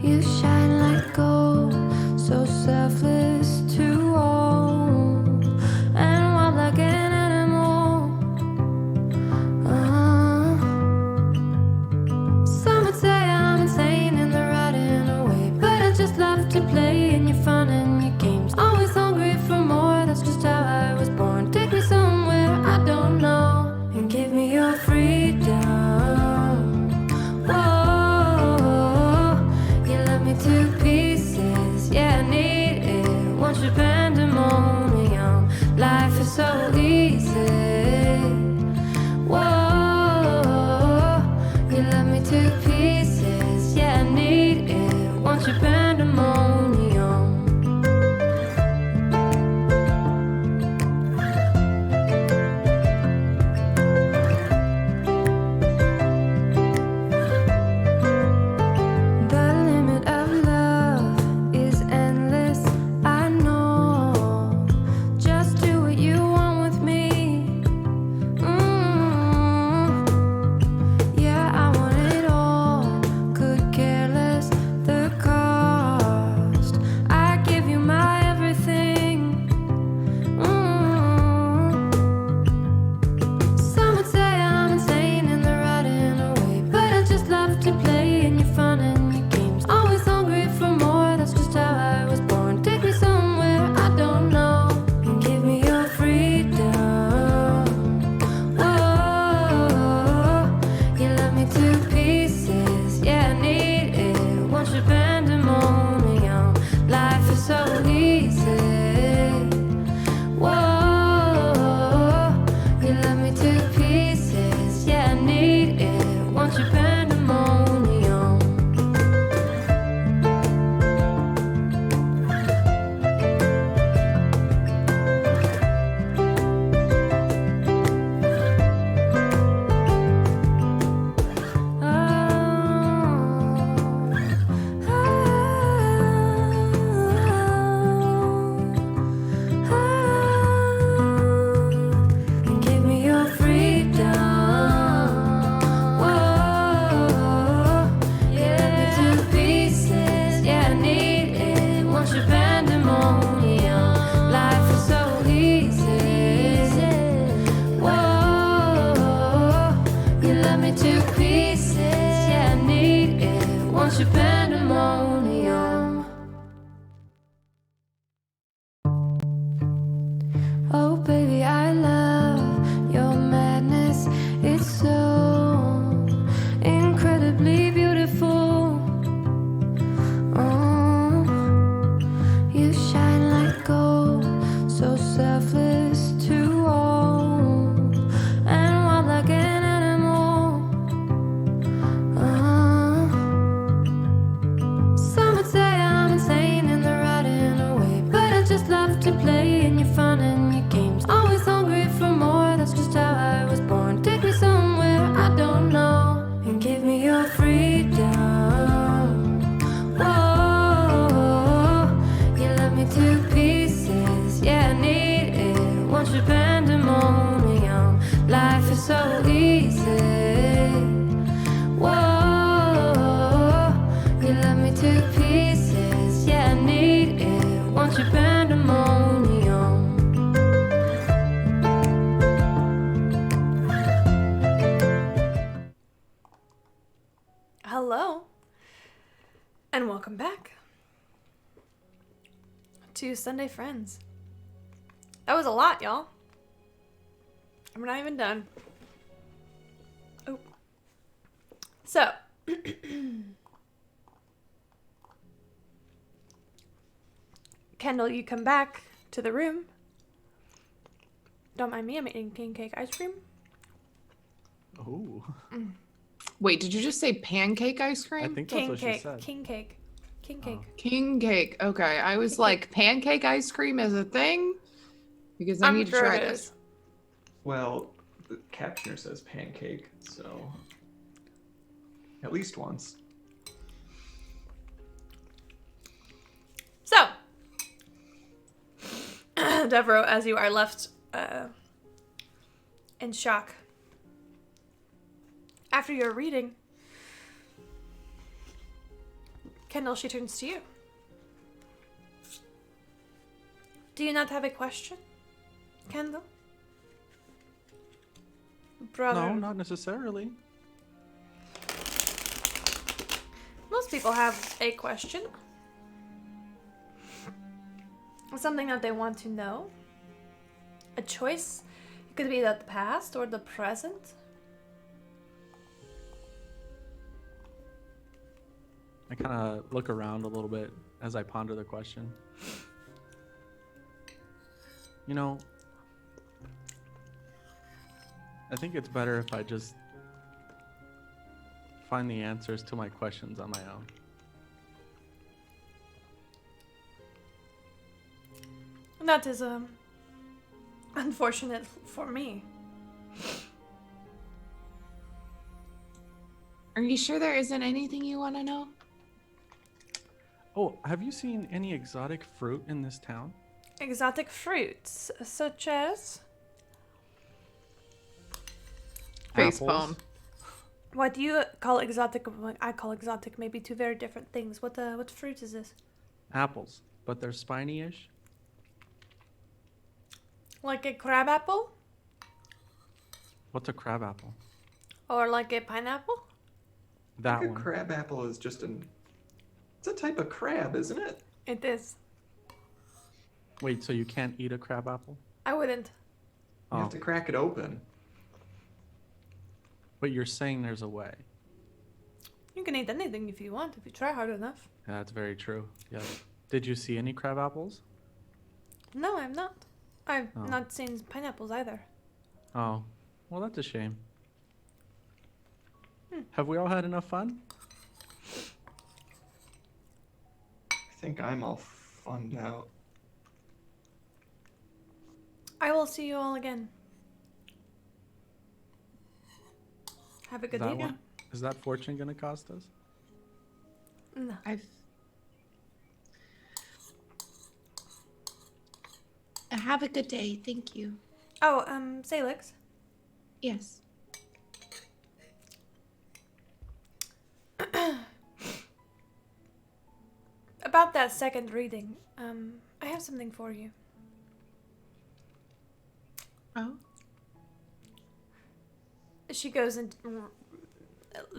S9: you shine like gold, so selfless to all, and wild like an animal. Some would say I'm insane in the right in a way, but I just love to play in your fun and your games. Always hungry for more, that's just how I was born. Take me somewhere I don't know, and give me your freedom. Whoa, you love me to pieces, yeah, I need it. Want your pandemonium, life is so easy. Whoa, you love me to pieces, yeah, I need it. Want your pandemonium. The limit of love is endless, I know. Just do what you want with me. Yeah, I want it all. Could care less the cost. I give you my everything. Some would say I'm insane in the right in a way, but I just love to play in your fun and your games. Always hungry for more, that's just how I was born. Take me somewhere I don't know, and give me your freedom. Whoa, you love me to pieces, yeah, I need it. Want your pandemonium, life is so easy. Whoa, you love me to pieces, yeah, I need it. Want your pandemonium. And give me your freedom. Whoa, yeah, me to pieces, yeah, I need it. Want your pandemonium, life is so easy. Whoa, you love me to pieces, yeah, I need it. Want your pandemonium. Oh baby, I love your madness. It's so incredibly beautiful. Oh, you shine like gold, so selfless to all, and wild like an animal. Some would say I'm insane in the right in a way, but I just love to play in your fun and your games. Always hungry for more, that's just how I was born. Take me somewhere I don't know, and give me your freedom. Whoa, you love me to pieces, yeah, I need it. Want your pandemonium, life is so easy. Whoa, you love me to pieces, yeah, I need it. Want your pandemonium.
S5: Hello, and welcome back to Sunday Friends. That was a lot, y'all. We're not even done. Oh. So. Kendell, you come back to the room. Don't mind me, I'm eating king cake ice cream.
S4: Oh.
S7: Wait, did you just say pancake ice
S4: I
S7: cream?
S4: think that's
S5: King
S4: what she
S5: cake.
S4: said.
S5: King cake. King cake.
S4: Oh.
S7: King cake. Okay, I was like, pancake ice cream is a thing? Because I
S5: I'm
S7: need to
S5: sure
S7: try
S5: it
S7: this.
S5: is.
S8: Well, the captioner says pancake, so at least once.
S5: So, Devereux, as you are left in shock after your reading, Kendell, she turns to you. Do you not have a question, Kendell? Brother.
S4: No, not necessarily.
S5: Most people have a question. Something that they want to know. A choice. It could be the past or the present.
S4: I kind of look around a little bit as I ponder the question. You know, I think it's better if I just find the answers to my questions on my own.
S5: That is unfortunate for me.
S6: Are you sure there isn't anything you want to know?
S4: Oh, have you seen any exotic fruit in this town?
S5: Exotic fruits, such as
S7: Facepalm.
S5: what you call exotic, what I call exotic, maybe two very different things. What fruit is this?
S4: Apples, but they're spiny-ish.
S5: Like a crab apple,
S4: What's a crab apple?
S5: or like a pineapple?
S8: I
S4: That
S8: think a
S4: one.
S8: crab apple is just it's a type of crab, isn't it?
S5: It is.
S4: Wait, so you can't eat a crab apple?
S5: I wouldn't.
S8: You
S4: Oh,
S8: have to crack it open.
S4: but you're saying there's a way.
S5: You can eat anything if you want, if you try hard enough.
S4: Yeah, that's very true. Yes. Did you see any crab apples?
S5: No, I'm not. I've
S4: Oh.
S5: not seen pineapples either.
S4: Oh, well, that's a shame. Have we all had enough fun?
S8: I think I'm all funned out.
S5: I will see you all again. Have a good
S4: that
S5: day.
S4: one? Is that fortune gonna cost us?
S5: No.
S6: Have a good day. Thank you.
S5: Oh, Salix.
S6: Yes.
S5: About that second reading, I have something for you.
S6: Oh.
S5: She goes and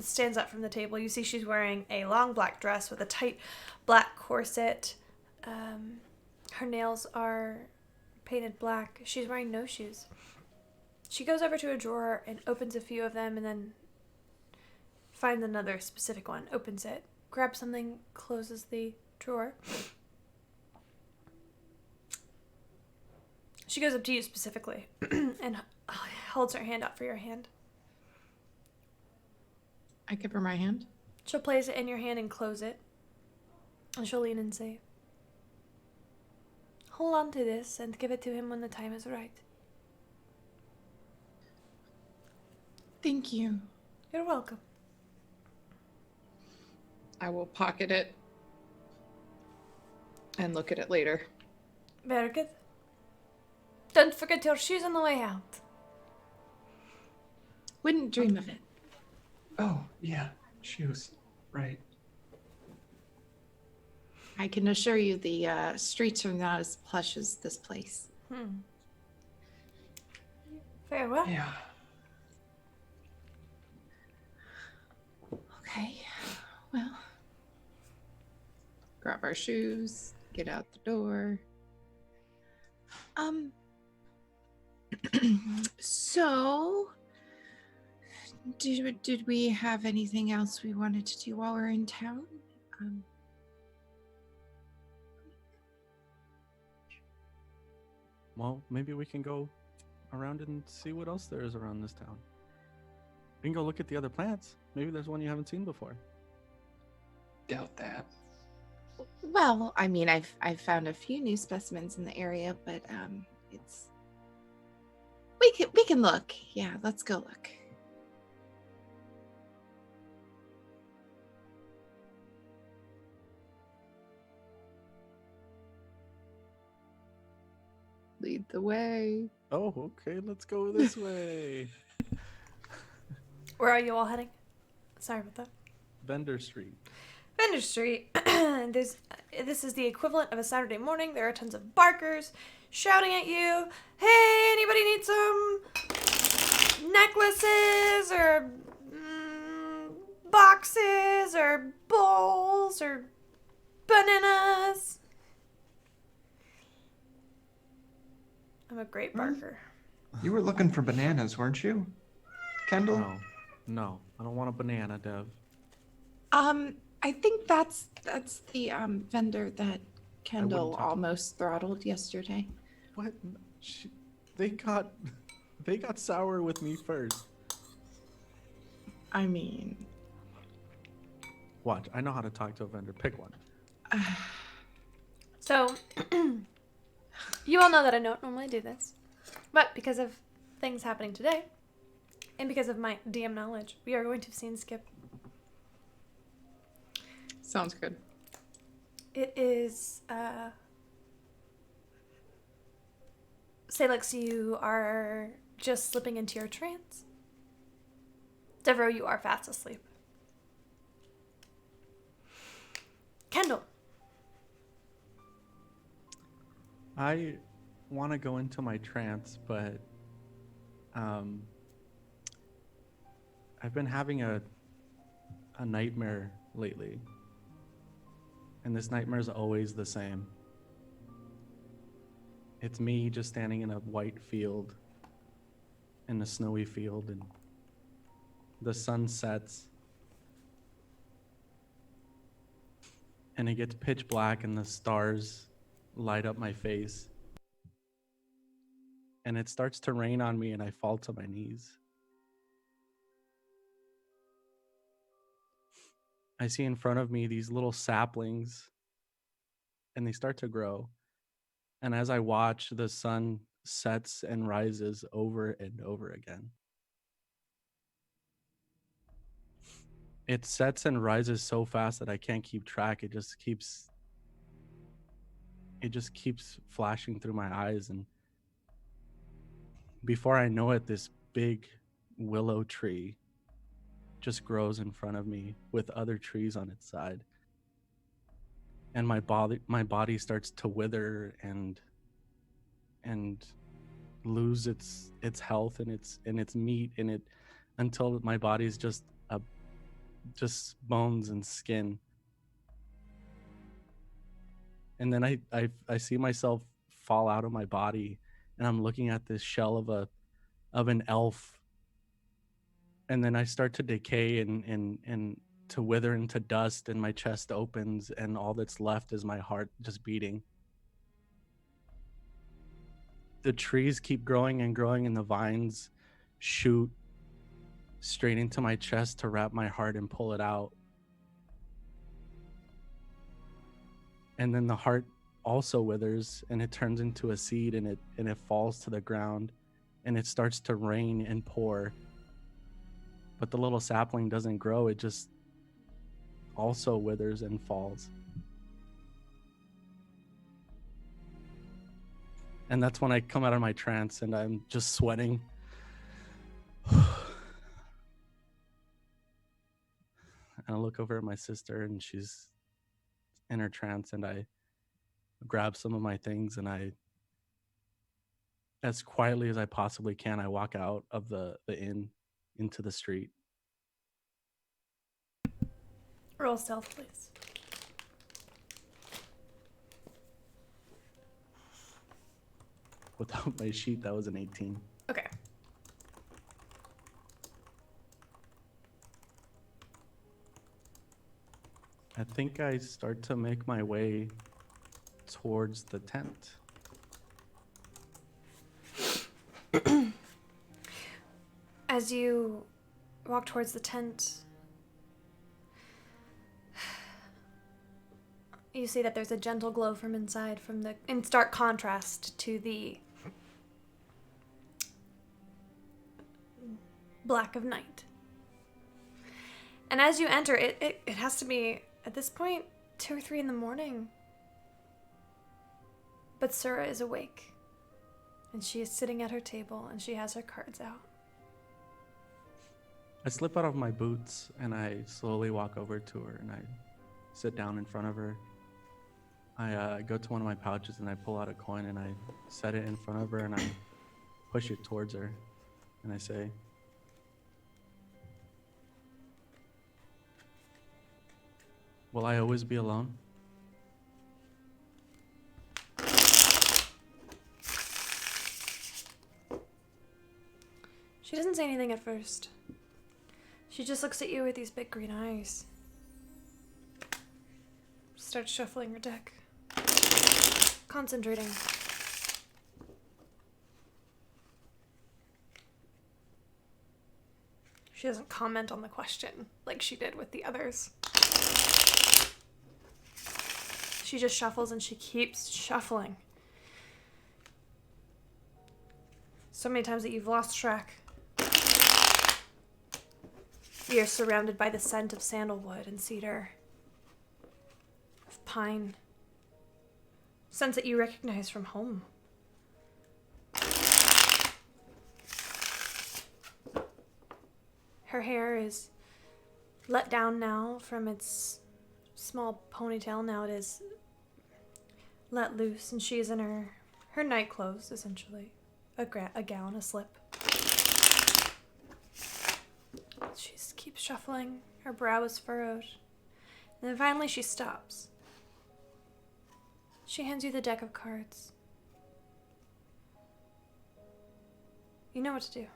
S5: stands up from the table. You see she's wearing a long black dress with a tight black corset. Her nails are painted black. She's wearing no shoes. She goes over to a drawer and opens a few of them and then finds another specific one, opens it, grabs something, closes the drawer. She goes up to you specifically and holds her hand out for your hand.
S7: I give her my hand.
S5: She'll place it in your hand and close it. And she'll lean and say, "Hold on to this and give it to him when the time is right."
S6: Thank you.
S5: You're welcome.
S7: I will pocket it and look at it later.
S5: Very good. Don't forget your shoes on the way out.
S6: Wouldn't dream of it.
S8: Oh, yeah. Shoes. Right.
S6: I can assure you the streets are not as plush as this place.
S5: Very well.
S8: Yeah.
S6: Okay. Well,
S7: Grab our shoes, get out the door.
S6: Um, so, did we have anything else we wanted to do while we're in town?
S4: Well, maybe we can go around and see what else there is around this town. We can go look at the other plants. Maybe there's one you haven't seen before.
S8: Doubt that.
S6: Well, I mean, I've found a few new specimens in the area, but it's we can look. Yeah, let's go look.
S7: Lead the way.
S4: Oh, okay, let's go this way.
S5: Where are you all heading? Sorry about that.
S4: Vendor Street.
S5: Vendor Street. This is the equivalent of a Saturday morning. There are tons of barkers shouting at you. Hey, anybody need some necklaces or boxes or bowls or bananas? I'm a great barker.
S8: You were looking for bananas, weren't you, Kendall?
S4: No, I don't want a banana, Dev.
S6: I think that's the vendor that Kendall
S4: touch it.
S6: almost throttled yesterday.
S4: What? They got sour with me first.
S6: I mean,
S4: Watch, I know how to talk to a vendor. Pick one.
S5: So, you all know that I don't normally do this, but because of things happening today, and because of my DM knowledge, we are going to scene skip.
S7: Sounds good.
S5: It is, Salix, you are just slipping into your trance. Devereux, you are fast asleep. Kendell.
S4: I want to go into my trance, but I've been having a nightmare lately. And this nightmare is always the same. It's me just standing in a white field, in a snowy field, and the sun sets. And it gets pitch black and the stars light up my face. And it starts to rain on me and I fall to my knees. I see in front of me these little saplings and they start to grow. And as I watch, the sun sets and rises over and over again. It sets and rises so fast that I can't keep track. It just keeps flashing through my eyes. And before I know it, this big willow tree just grows in front of me with other trees on its side. And my body starts to wither and lose its health and its meat in it until my body's just bones and skin. And then I see myself fall out of my body and I'm looking at this shell of an elf. And then I start to decay and to wither into dust, and my chest opens and all that's left is my heart just beating. The trees keep growing and growing and the vines shoot straight into my chest to wrap my heart and pull it out. And then the heart also withers and it turns into a seed and it falls to the ground and it starts to rain and pour. But the little sapling doesn't grow, it just also withers and falls. And that's when I come out of my trance and I'm just sweating. And I look over at my sister and she's in her trance, and I grab some of my things and I, as quietly as I possibly can, I walk out of the inn into the street.
S5: Roll stealth, please.
S4: Without my sheet, that was an 18.
S5: Okay.
S4: I think I start to make my way towards the tent.
S5: As you walk towards the tent, you see that there's a gentle glow from inside, in stark contrast to the black of night. And as you enter, it has to be, at this point, 2 or 3 in the morning. But Sura is awake, and she is sitting at her table, and she has her cards out.
S4: I slip out of my boots and I slowly walk over to her and I sit down in front of her. I go to one of my pouches and I pull out a coin and I set it in front of her and I push it towards her and I say, "Will I always be alone?"
S5: She doesn't say anything at first. She just looks at you with these big green eyes. Starts shuffling her deck. Concentrating. She doesn't comment on the question like she did with the others. She just shuffles and she keeps shuffling. So many times that you've lost track. You're surrounded by the scent of sandalwood and cedar, of pine, scents that you recognize from home. Her hair is let down now from its small ponytail. Now it is let loose, and she is in her night clothes, essentially. A gown, a slip. She keeps shuffling. Her brow is furrowed. And then finally she stops. She hands you the deck of cards. You know what to do.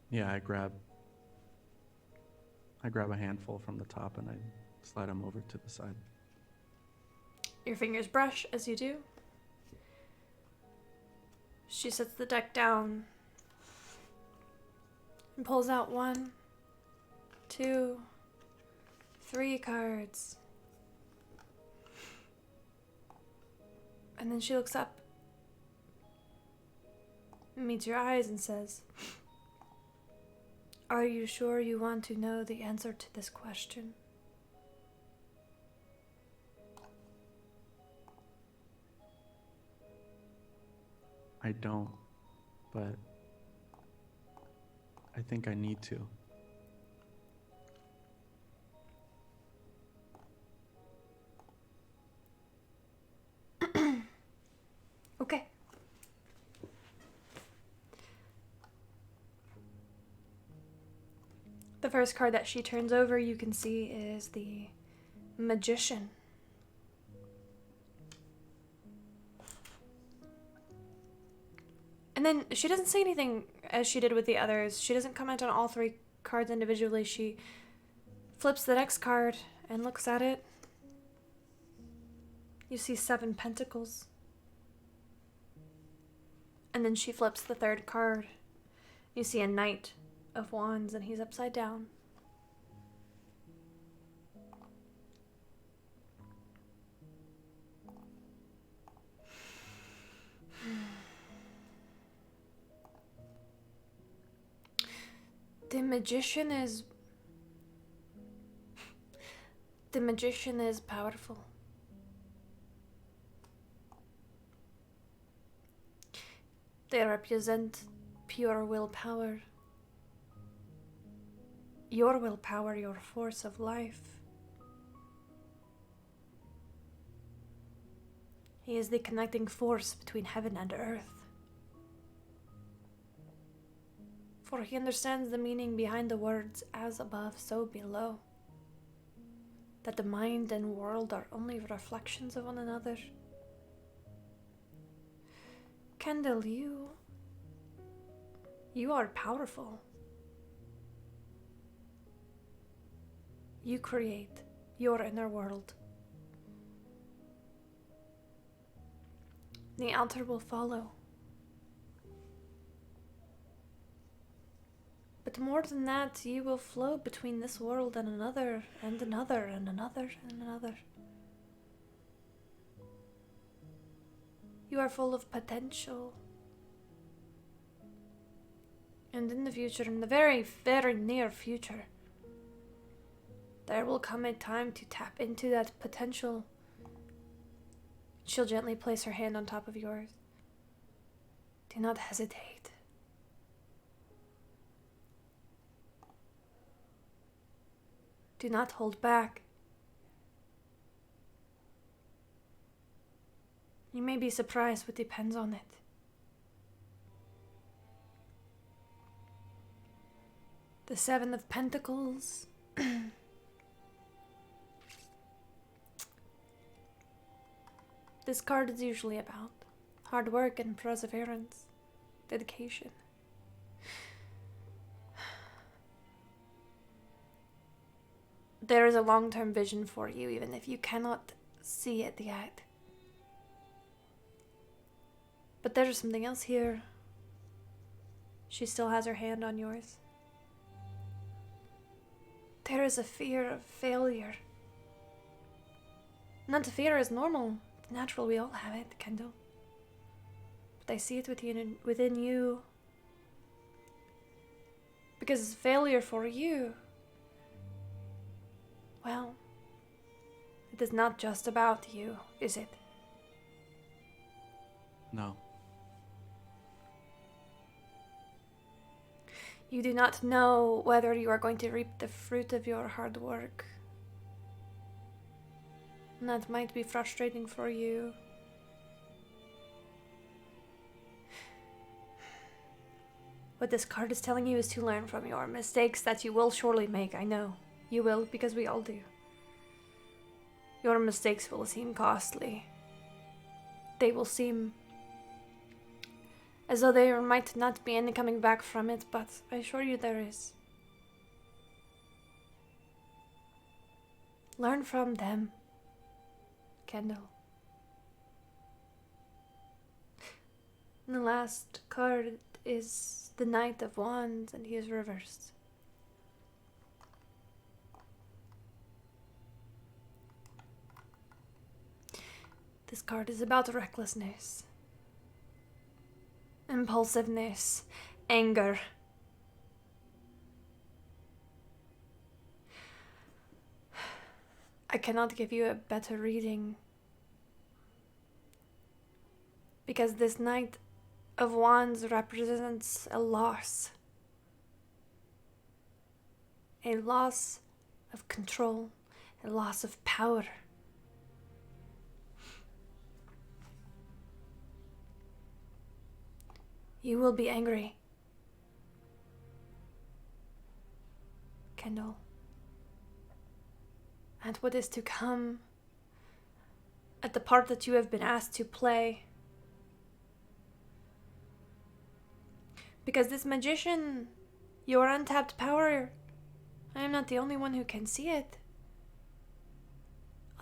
S4: Yeah, I grab a handful from the top and I slide them over to the side.
S5: Your fingers brush as you do. She sets the deck down and pulls out 1, 2, 3 cards. And then she looks up and meets your eyes and says, "Are you sure you want to know the answer to this question?"
S4: I don't, but I think I need to.
S5: Okay. The first card that she turns over, you can see, is the Magician. And then she doesn't say anything as she did with the others. She doesn't comment on all 3 cards individually. She flips the next card and looks at it. You see 7 pentacles. And then she flips the 3rd card. You see a Knight of Wands and he's upside down. The magician is powerful. They represent pure willpower. Your willpower, your force of life. He is the connecting force between heaven and earth. For he understands the meaning behind the words, "as above, so below." That the mind and world are only reflections of one another. Kendell, you are powerful. You create your inner world. The outer will follow. But more than that, you will float between this world and another, and another, and another, and another. You are full of potential. And in the future, in the very, very near future, there will come a time to tap into that potential. She'll gently place her hand on top of yours. Do not hesitate. Do not hold back. You may be surprised what depends on it. The Seven of Pentacles. This card is usually about hard work and perseverance, dedication. There is a long-term vision for you, even if you cannot see it yet. But there's something else here. She still has her hand on yours. There is a fear of failure. Not to fear is normal. It's natural, we all have it, Kendell. But I see it within you. Because failure for you, well, it is not just about you, is it?
S4: No.
S5: You do not know whether you are going to reap the fruit of your hard work. And that might be frustrating for you. What this card is telling you is to learn from your mistakes that you will surely make. I know. You will, because we all do. Your mistakes will seem costly. They will seem as though there might not be any coming back from it, but I assure you there is. Learn from them, Kendell. And the last card is the Knight of Wands, and he is reversed. This card is about recklessness, impulsiveness, anger. I cannot give you a better reading because this Knight of Wands represents a loss of control, a loss of power. You will be angry, Kendell, at what is to come, at the part that you have been asked to play. Because this magician, your untapped power, I am not the only one who can see it.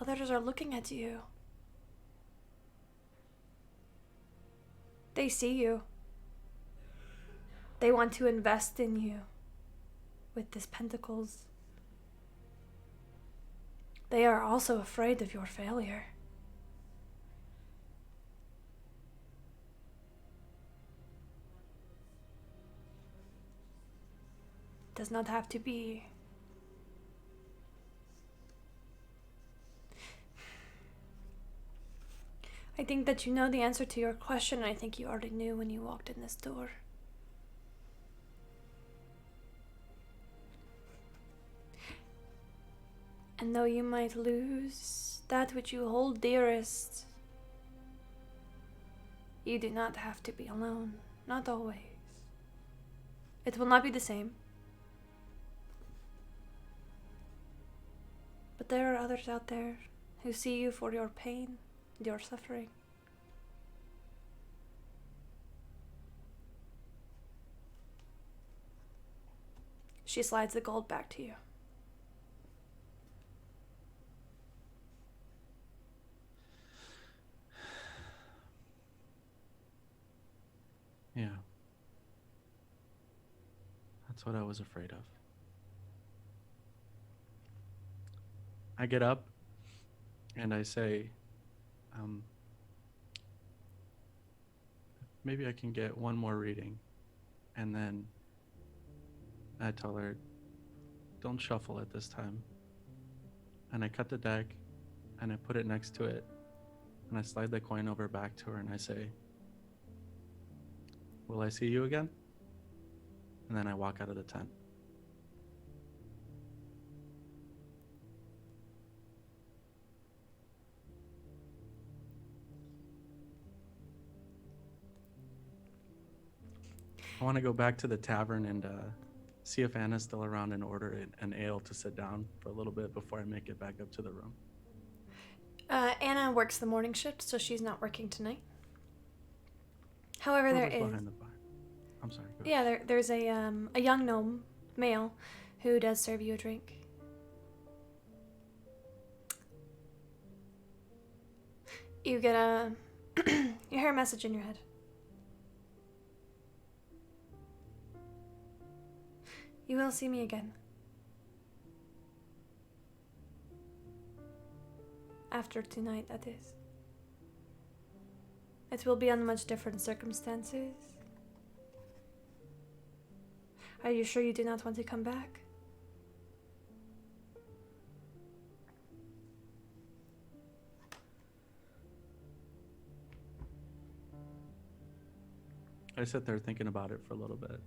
S5: Others are looking at you. They see you. They want to invest in you with this Pentacles. They are also afraid of your failure. It does not have to be. I think that you know the answer to your question, and I think you already knew when you walked in this door. And though you might lose that which you hold dearest, you do not have to be alone. Not always. It will not be the same. But there are others out there who see you for your pain and your suffering. She slides the gold back to you.
S4: Yeah. That's what I was afraid of. I get up and I say, maybe I can get one more reading. And then I tell her, don't shuffle it this time. And I cut the deck and I put it next to it. And I slide the coin over back to her and I say, will I see you again? And then I walk out of the tent. I want to go back to the tavern and see if Anna's still around and order an ale to sit down for a little bit before I make it back up to the room.
S5: Anna works the morning shift, so she's not working tonight. However, there is...
S4: behind the bar. I'm sorry. Go
S5: Yeah, there's a young gnome, male, who does serve you a drink. You get you hear a message in your head. You will see me again. After tonight, that is. It will be under much different circumstances. Are you sure you do not want to come back?
S4: I sit there thinking about it for a little bit.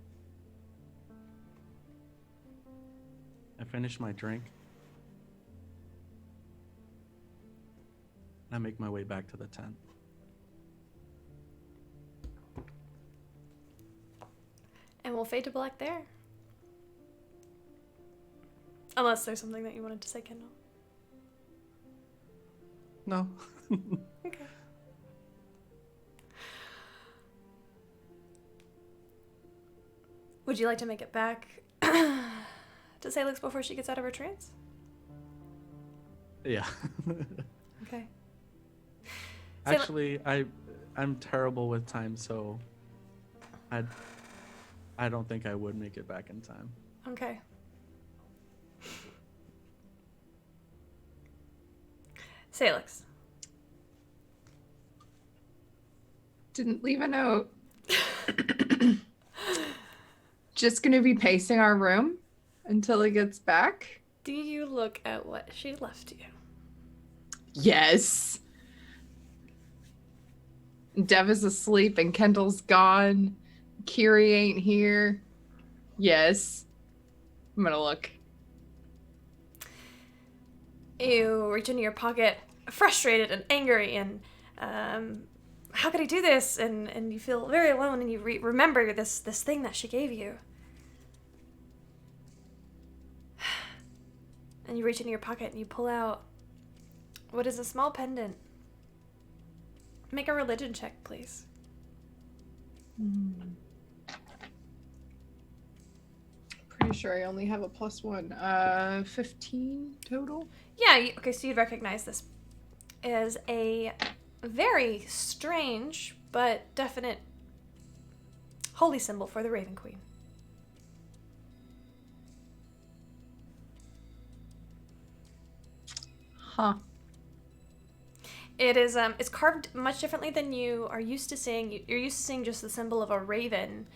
S4: I finish my drink. I make my way back to the tent.
S5: And we'll fade to black there. Unless there's something that you wanted to say, Kendell.
S4: No.
S5: Okay. Would you like to make it back to Salix before she gets out of her trance?
S4: Yeah.
S5: Okay.
S4: Actually, I'm terrible with time, so I don't think I would make it back in time.
S5: Okay. Salix.
S7: Didn't leave a note. Just gonna be pacing our room until he gets back.
S5: Do you look at what she left you?
S7: Yes. Dev is asleep and Kendall's gone. Kyrie ain't here. Yes. I'm gonna look.
S5: You reach into your pocket, frustrated and angry, and how could I do this? And you feel very alone, and you remember this thing that she gave you. And you reach into your pocket and you pull out what is a small pendant. Make a religion check, please.
S7: Pretty sure I only have a +1. 15 total?
S5: Yeah, okay, so you'd recognize this as a very strange but definite holy symbol for the Raven Queen.
S7: Huh.
S5: It is it's carved much differently than you are used to seeing. You're used to seeing just the symbol of a raven.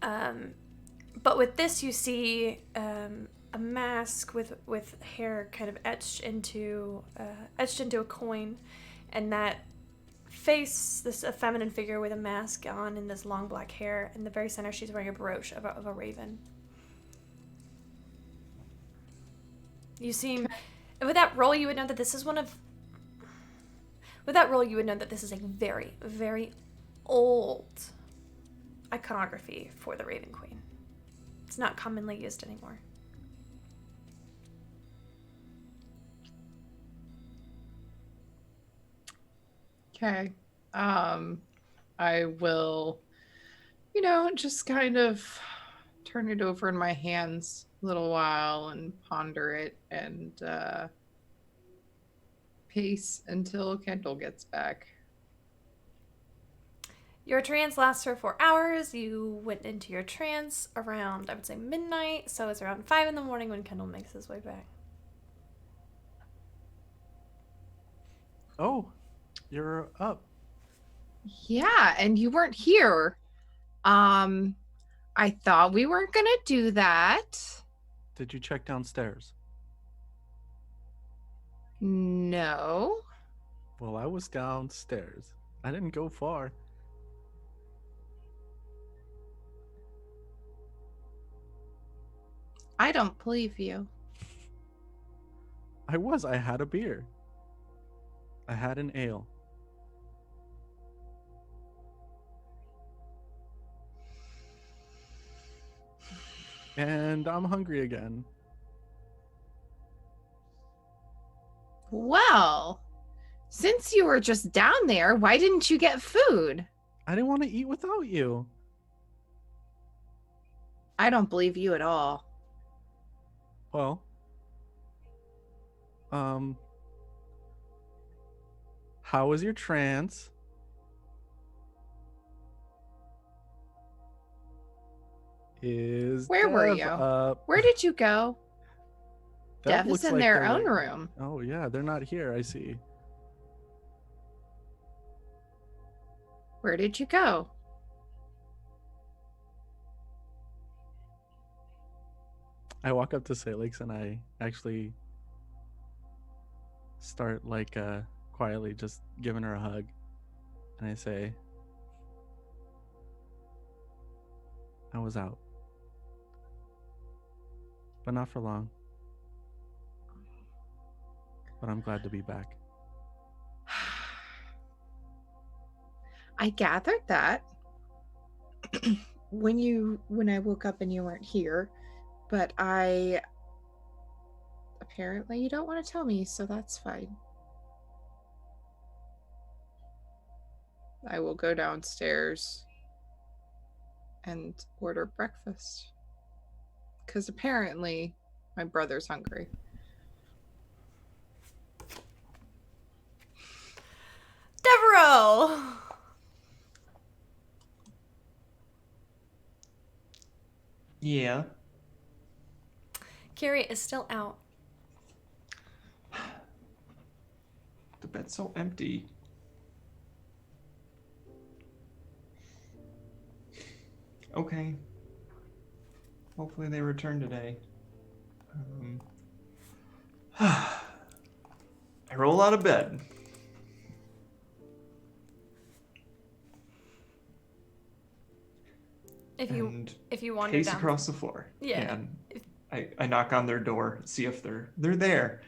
S5: But with this you see a mask with hair kind of etched into a coin, and that face, this a feminine figure with a mask on and this long black hair. In the very center she's wearing a brooch of a raven. You seem... With that roll, you would know that this is a very, very old iconography for the Raven Queen. It's not commonly used anymore.
S7: Okay. I will, just kind of turn it over in my hands a little while and ponder it and pace until Kendall gets back.
S5: Your trance lasts for 4 hours. You went into your trance around, I would say, midnight. So it's around 5 in the morning when Kendall makes his way back.
S4: Oh, you're up.
S7: Yeah, and you weren't here. I thought we weren't gonna do that.
S4: Did you check downstairs?
S7: No.
S4: Well, I was downstairs. I didn't go far.
S7: I don't believe you.
S4: I had a beer. I had an ale. And I'm hungry again.
S7: Well, since you were just down there, why didn't you get food?
S4: I didn't want to eat without you.
S7: I don't believe you at all.
S4: Well, how was your trance?
S7: Where were
S4: Dev
S7: you?
S4: up?
S7: Where did you go? Dev is
S4: looks
S7: in
S4: like
S7: their
S4: they're
S7: own
S4: right-
S7: room.
S4: Oh yeah, they're not here. I see.
S7: Where did you go?
S4: I walk up to Salix and I actually start like quietly just giving her a hug, and I say, I was out, but not for long. But I'm glad to be back.
S7: I gathered that when I woke up and you weren't here, but apparently you don't want to tell me, so that's fine. I will go downstairs and order breakfast. Because apparently my brother's hungry.
S5: Devereux!
S8: Yeah.
S5: Kyrie is still out.
S8: The bed's so empty. Okay. Hopefully they return today. I roll out of bed.
S5: If you wander
S8: pace
S5: down
S8: across the floor.
S5: Yeah.
S8: And I knock on their door, see if they're there.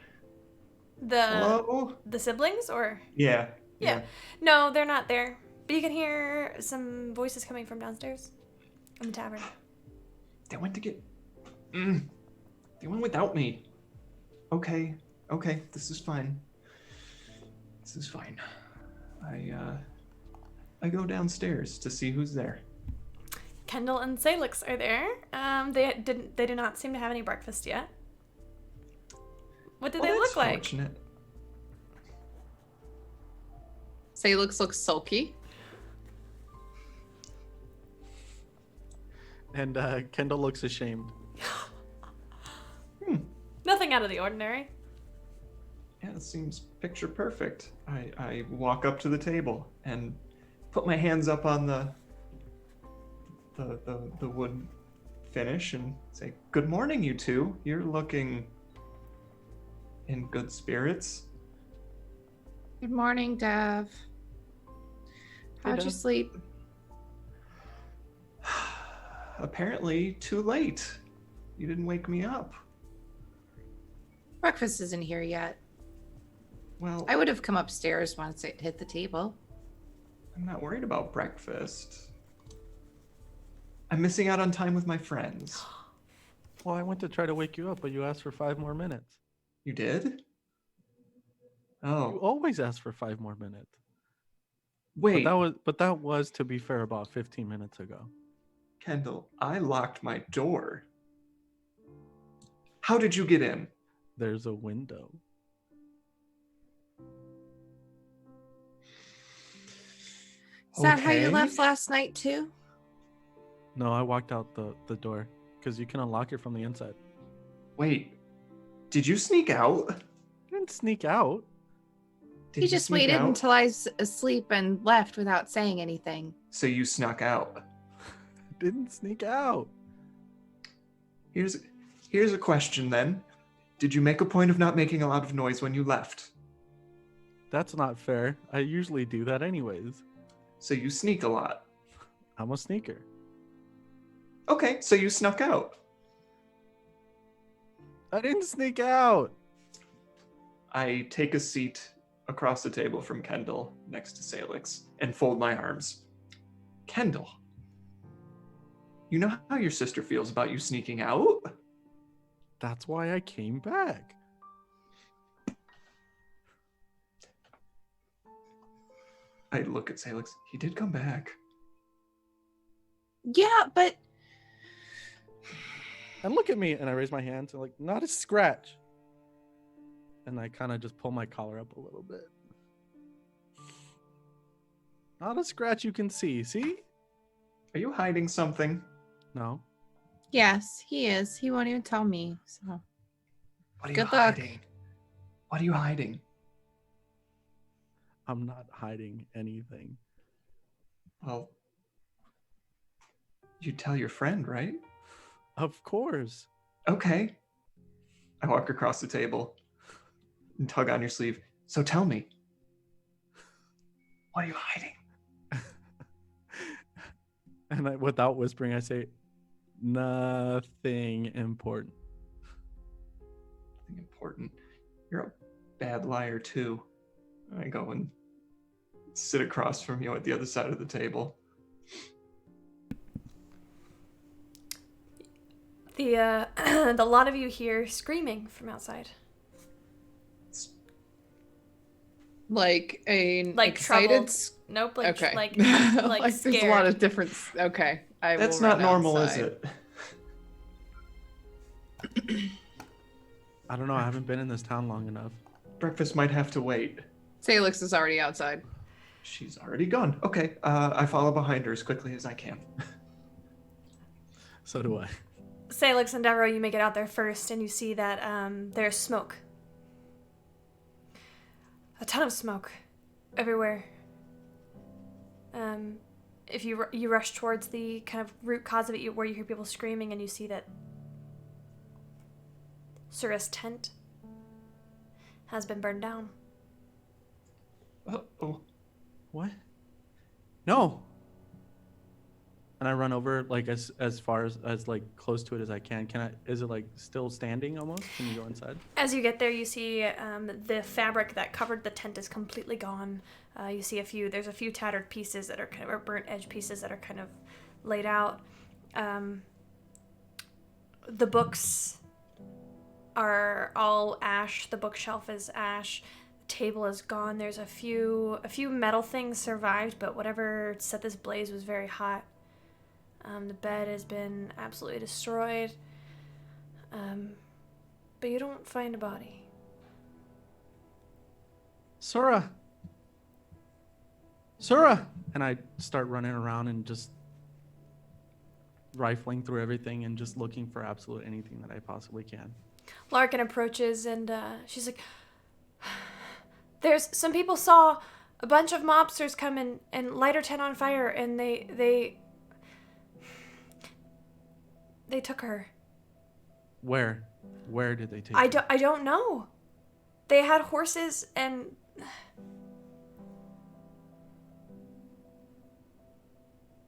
S5: the
S8: Hello?
S5: the siblings or
S8: Yeah.
S5: Yeah. No, they're not there. But you can hear some voices coming from downstairs in the tavern.
S8: They went to get. They went without me. Okay. This is fine. I go downstairs to see who's there.
S5: Kendell and Salix are there. They do not seem to have any breakfast yet. What do they look like?
S8: Fortunate.
S7: Salix looks sulky.
S4: And Kendall looks ashamed.
S5: Nothing out of the ordinary.
S8: Yeah, it seems picture perfect. I walk up to the table and put my hands up on the wood finish and say, "Good morning, you two. You're looking in good spirits."
S7: Good morning, Dev. How'd you
S4: Dev.
S7: sleep?
S8: Apparently too late. You didn't wake me up.
S7: Breakfast isn't here yet.
S8: Well,
S7: I would have come upstairs once it hit the table.
S8: I'm not worried about breakfast. I'm missing out on time with my friends.
S4: Well, I went to try to wake you up, but you asked for 5 more minutes.
S8: You did?
S4: You
S8: Oh,
S4: always ask for 5 more minutes.
S8: wait.
S4: But that was, to be fair, about 15 minutes ago.
S8: Kendell, I locked my door. How did you get in?
S4: There's a window.
S6: Is that how you
S8: Okay.
S6: left last night too?
S4: No, I walked out the door because you can unlock it from the inside.
S8: Wait, did you sneak out?
S4: I didn't sneak out.
S8: Did
S6: He
S8: you
S6: just
S8: sneak
S6: waited
S8: out?
S6: until I was asleep and left without saying anything.
S8: So you snuck out.
S4: Didn't sneak out.
S8: Here's a question then. Did you make a point of not making a lot of noise when you left?
S4: That's not fair. I usually do that anyways.
S8: So you sneak a lot.
S4: I'm a sneaker.
S8: Okay, so you snuck out.
S4: I didn't sneak out.
S8: I take a seat across the table from Kendell next to Salix and fold my arms. Kendell, you know how your sister feels about you sneaking out?
S4: That's why I came back.
S8: I look at Salix. He did come back.
S6: Yeah, but
S4: And look at me, and I raise my hands and like, not a scratch. And I kind of just pull my collar up a little bit. Not a scratch you can see. See?
S8: Are you hiding something?
S4: No.
S6: yes, he is. He won't even tell me. So
S8: What are
S6: Good
S8: you
S6: luck.
S8: hiding? What are you hiding?
S4: I'm not hiding anything.
S8: Well, you tell your friend, right?
S4: Of course.
S8: Okay. I walk across the table and tug on your sleeve. So tell me, what are you hiding?
S4: And I, without whispering, I say, nothing important.
S8: Nothing important. You're a bad liar too. I go and sit across from you at the other side of the table.
S5: The lot of you hear screaming from outside.
S7: Like a
S5: Like
S7: excited.
S5: troubled. Nope, like
S7: Okay.
S5: like
S7: Like there's a lot
S5: scared.
S7: of different. Okay, I
S8: That's
S7: will
S8: not
S7: run
S8: normal,
S7: outside.
S8: is it?
S4: I don't know. I haven't been in this town long enough.
S8: Breakfast might have to wait.
S7: Salix is already outside.
S8: She's already gone. Okay, I follow behind her as quickly as I can.
S4: So do I.
S5: Salix and Devereux, you make it out there first, and you see that there's smoke. A ton of smoke everywhere. If you rush towards the kind of root cause of it, where you hear people screaming, and you see that Sura's tent has been burned down.
S8: Oh,
S4: What? No. And I run over like as far as like close to it as I can. Is it like still standing almost? Can you go inside?
S5: As you get there, you see the fabric that covered the tent is completely gone. You see there's a few tattered pieces that are kind of, or burnt edge pieces that are kind of laid out. The books are all ash. The bookshelf is ash. The table is gone. There's a few metal things survived, but whatever set this blaze was very hot. The bed has been absolutely destroyed. But you don't find a body.
S4: Sura! And I start running around and just rifling through everything and just looking for absolute anything that I possibly can.
S5: Larkin approaches and she's like, "There's some people saw a bunch of mobsters come in and light her tent on fire, and they took her."
S4: Where did they take
S5: I
S4: her?
S5: I don't know. They had horses and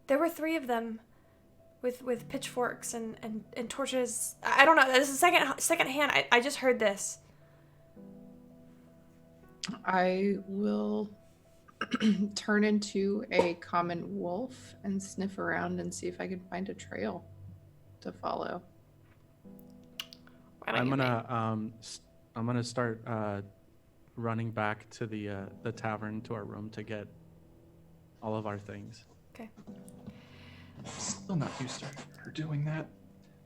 S5: there were 3 of them with pitchforks and torches. I don't know. This is second hand. I just heard this.
S7: I will turn into a common wolf and sniff around and see if I can find a trail to follow.
S5: Why don't
S4: I'm
S5: you
S4: gonna start running back to the tavern to our room to get all of our things.
S5: Okay.
S8: Still not used to her doing that.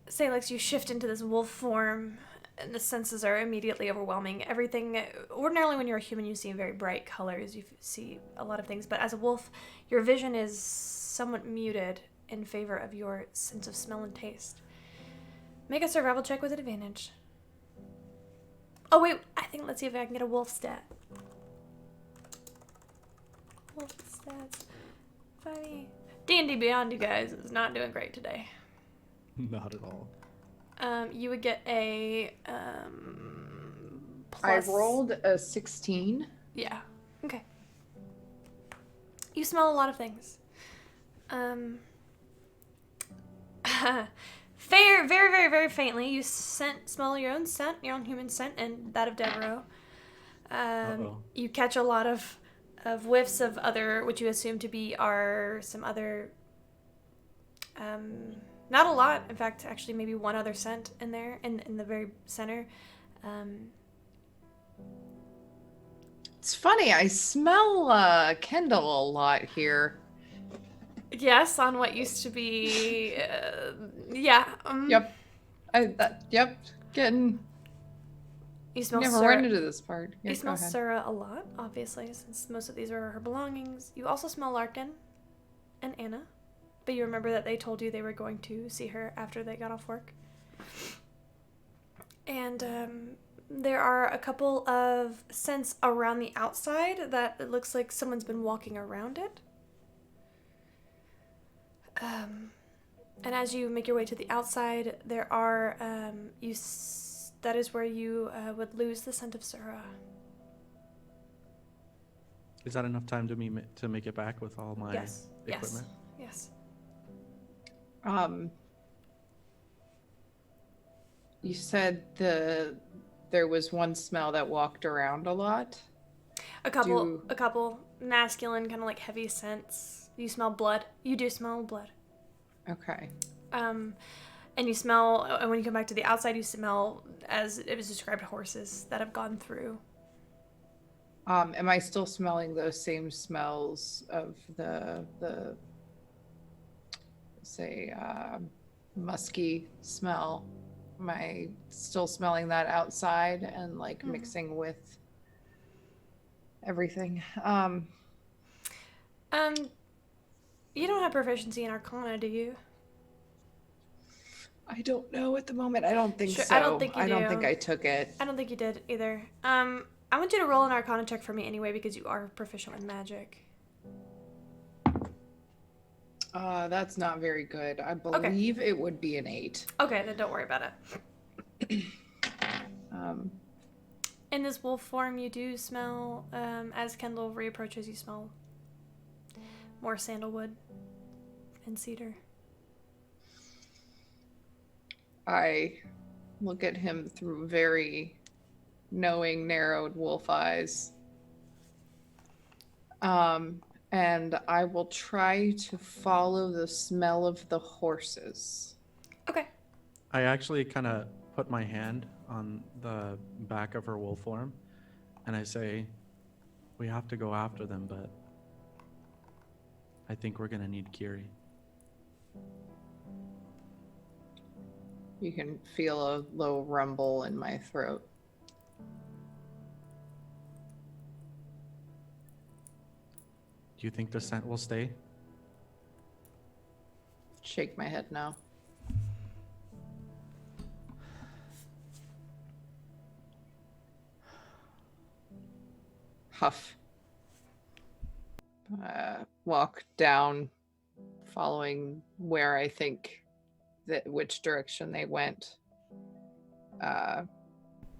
S5: Salix, you shift into this wolf form, and the senses are immediately overwhelming. Everything, ordinarily when you're a human, you see very bright colors, you see a lot of things, but as a wolf, your vision is somewhat muted in favor of your sense of smell and taste. Make a survival check with advantage. Oh wait, let's see if I can get a wolf stat. Wolf stats. 5e. D&D Beyond, you guys, is not doing great today.
S4: Not at all.
S5: You would get a
S7: I
S5: plus.
S7: rolled a 16.
S5: Yeah. Okay. You smell a lot of things. Very, very, very faintly, you smell your own scent, your own human scent, and that of Devereux. You catch a lot of whiffs of other, what you assume to be are some other, not a lot, in fact, actually maybe one other scent in there, in the very center.
S7: It's funny, I smell Kendall a lot here.
S5: Yes, on what used to be, yeah.
S7: Yep. Yep. Getting.
S5: You smell
S7: Never
S5: syrup.
S7: run into this part. Yeah,
S5: You smell
S7: go ahead.
S5: Syrah a lot, obviously, since most of these are her belongings. You also smell Larkin and Anna, but you remember that they told you they were going to see her after they got off work. And there are a couple of scents around the outside that it looks like someone's been walking around it. And as you make your way to the outside, there are, that is where you would lose the scent of Syrah.
S4: Is that enough time to make it back with all my
S5: Yes.
S4: equipment?
S5: Yes.
S7: You said there was one smell that walked around a lot.
S5: A couple masculine, kind of like heavy scents. You smell blood. You do smell blood.
S7: Okay.
S5: And you smell, and when you come back to the outside, you smell, as it was described, horses that have gone through.
S7: Am I still smelling those same smells of the say musky smell? Am I still smelling that outside and like mixing with everything?
S5: You don't have proficiency in Arcana, do you?
S7: I don't know at the moment. I don't think
S5: Sure,
S7: so.
S5: I don't think you
S7: I don't
S5: do.
S7: think I took it.
S5: I don't think you did either. I want you to roll an Arcana check for me anyway because you are proficient in magic.
S7: That's not very good. I believe it would be an 8.
S5: Okay, then don't worry about it. In this wolf form, you do smell, as Kendall reapproaches, you smell more sandalwood and cedar.
S7: I look at him through very knowing, narrowed wolf eyes. And I will try to follow the smell of the horses.
S5: Okay.
S4: I actually kind of put my hand on the back of her wolf form, and I say, we have to go after them, but I think we're going to need Kyrie.
S7: You can feel a low rumble in my throat.
S4: Do you think the scent will stay?
S7: Shake my head no. Huff. Walk down, following where I think which direction they went.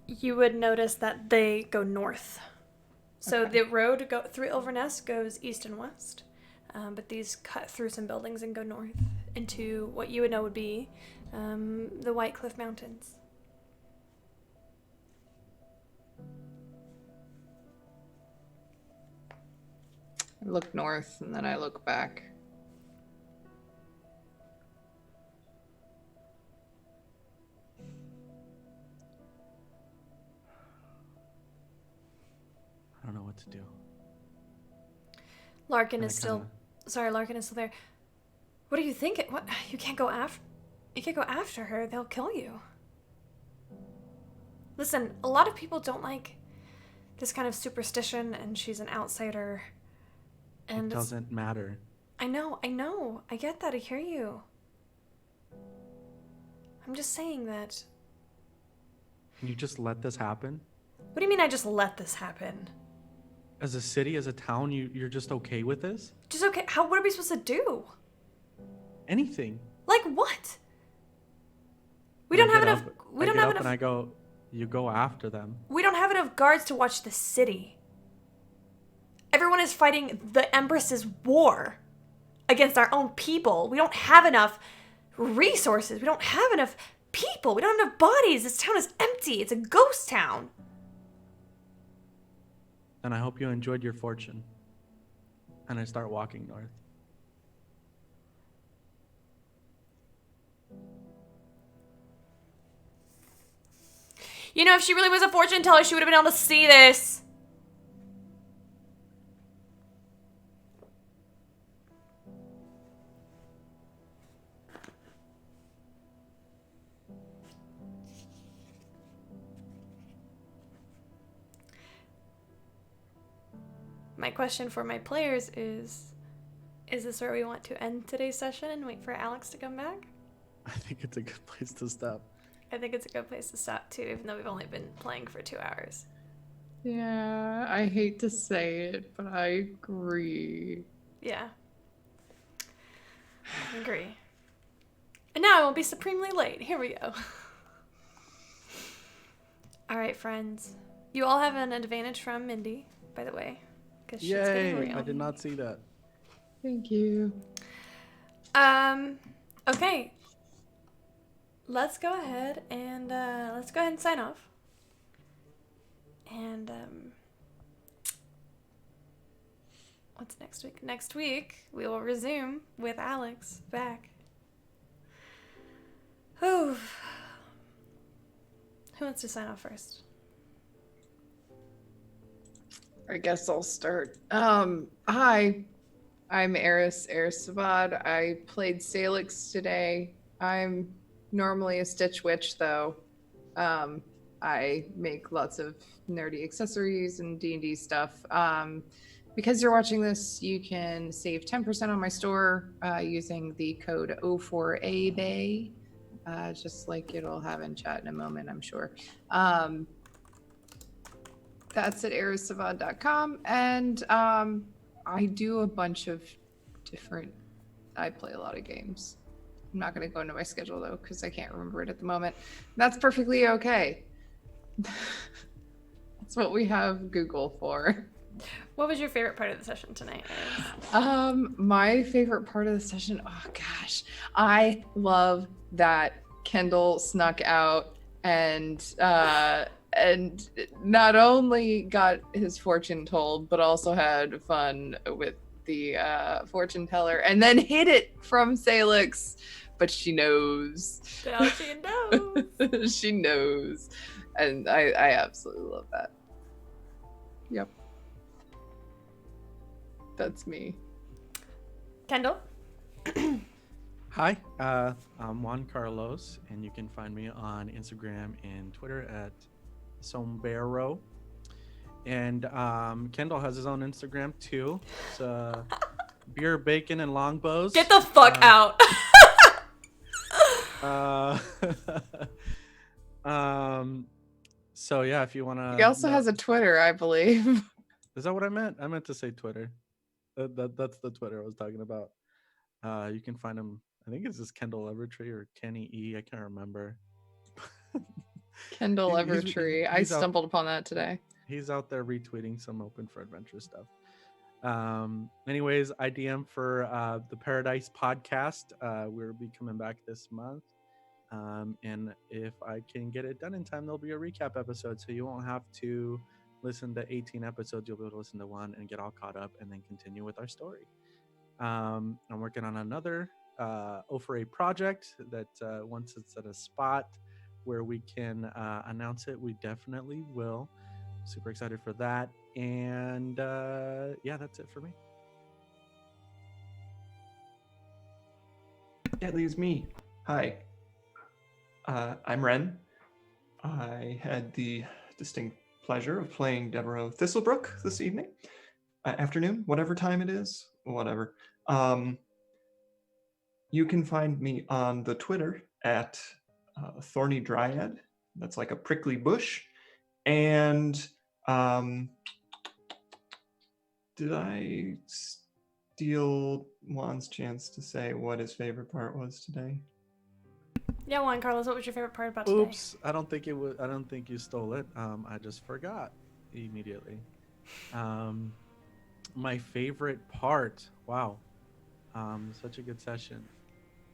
S5: You would notice that they go north. So
S7: Okay.
S5: the road through Ilverness goes east and west, but these cut through some buildings and go north into what you would know would be the White Cliff Mountains.
S7: I look north and then I look back.
S4: I don't know what to do.
S5: Larkin
S4: And
S5: is
S4: I
S5: still...
S4: kinda-
S5: Sorry, Larkin is still there. What are you thinking? What? You can't go after her. They'll kill you. Listen, a lot of people don't like this kind of superstition, and she's an outsider. And
S4: it doesn't matter.
S5: I know. I get that. I hear you. I'm just saying that.
S4: Can you just let this happen?
S5: What do you mean I just let this happen?
S4: As a city, as a town, you're just okay with this?
S5: Just okay. What are we supposed to do?
S4: Anything.
S5: Like what? We don't have enough. We don't have enough.
S4: And I go, you go after them.
S5: We don't have enough guards to watch the city. Everyone is fighting the Empress's war against our own people. We don't have enough resources. We don't have enough people. We don't have enough bodies. This town is empty. It's a ghost town.
S4: And I hope you enjoyed your fortune. And I start walking north.
S5: You know, if she really was a fortune teller, she would have been able to see this. My question for my players is this where we want to end today's session and wait for Alex to come back?
S4: I think it's a good place to stop.
S5: I think it's a good place to stop too, even though we've only been playing for 2 hours.
S7: Yeah, I hate to say it, but I agree.
S5: Yeah. I agree. And now I won't be supremely late. Here we go. Alright, friends. You all have an advantage from Mindy, by the way. Because shit's getting real.
S4: I did not see that.
S7: Thank you.
S5: Okay. Let's go ahead and sign off. And what's next week? Next week we will resume with Alex back. Whew. Who wants to sign off first?
S7: I guess I'll start. Hi, I'm Eris Savad. I played Salix today. I'm normally a Stitch Witch, though. I make lots of nerdy accessories and D&D stuff. Because you're watching this, you can save 10% on my store using the code O4ABAY, just like it'll have in chat in a moment, I'm sure. That's at erisavad.com, and I do a bunch of different... I play a lot of games. I'm not going to go into my schedule, though, because I can't remember it at the moment. That's perfectly okay. That's what we have Google for.
S5: What was your favorite part of the session tonight, Eris?
S7: My favorite part of the session, oh gosh, I love that Kendell snuck out and not only got his fortune told, but also had fun with the fortune teller, and then hid it from Salix. But she knows.
S5: Now she knows.
S7: She knows. And I absolutely love that. Yep. That's me.
S5: Kendell?
S4: Hi, I'm Juan Carlos, and you can find me on Instagram and Twitter at Sombrero. And Kendell has his own Instagram too. It's beer, bacon, and longbows.
S5: Get the fuck out.
S4: So yeah, if you wanna.
S7: He also has a Twitter, I believe.
S4: Is that what I meant? I meant to say Twitter. That's the Twitter I was talking about. You can find him. I think it's just Kendell Evertree or Kenny E. I can't remember.
S7: Kendell Evertree. I stumbled upon that today.
S4: He's out there retweeting some Open for Adventure stuff. Anyways, I DM for the Paradise podcast. We'll be coming back this month. And if I can get it done in time, there'll be a recap episode. So you won't have to listen to 18 episodes. You'll be able to listen to one and get all caught up and then continue with our story. I'm working on another O4A project that once it's at a spot where we can announce it, we definitely will. Super excited for that. And yeah, that's it for me.
S8: Yeah, it leaves me. Hi. I'm Ren. I had the distinct pleasure of playing Devereux Thistlebrook this evening. Afternoon, whatever time it is, whatever. You can find me on the Twitter at Thorny Dryad. That's like a prickly bush. And did I steal Juan's chance to say what his favorite part was today?
S5: Yeah, Juan Carlos, what was your favorite part about today?
S4: Oops, I don't think you stole it. I just forgot immediately. My favorite part. Wow. Such a good session.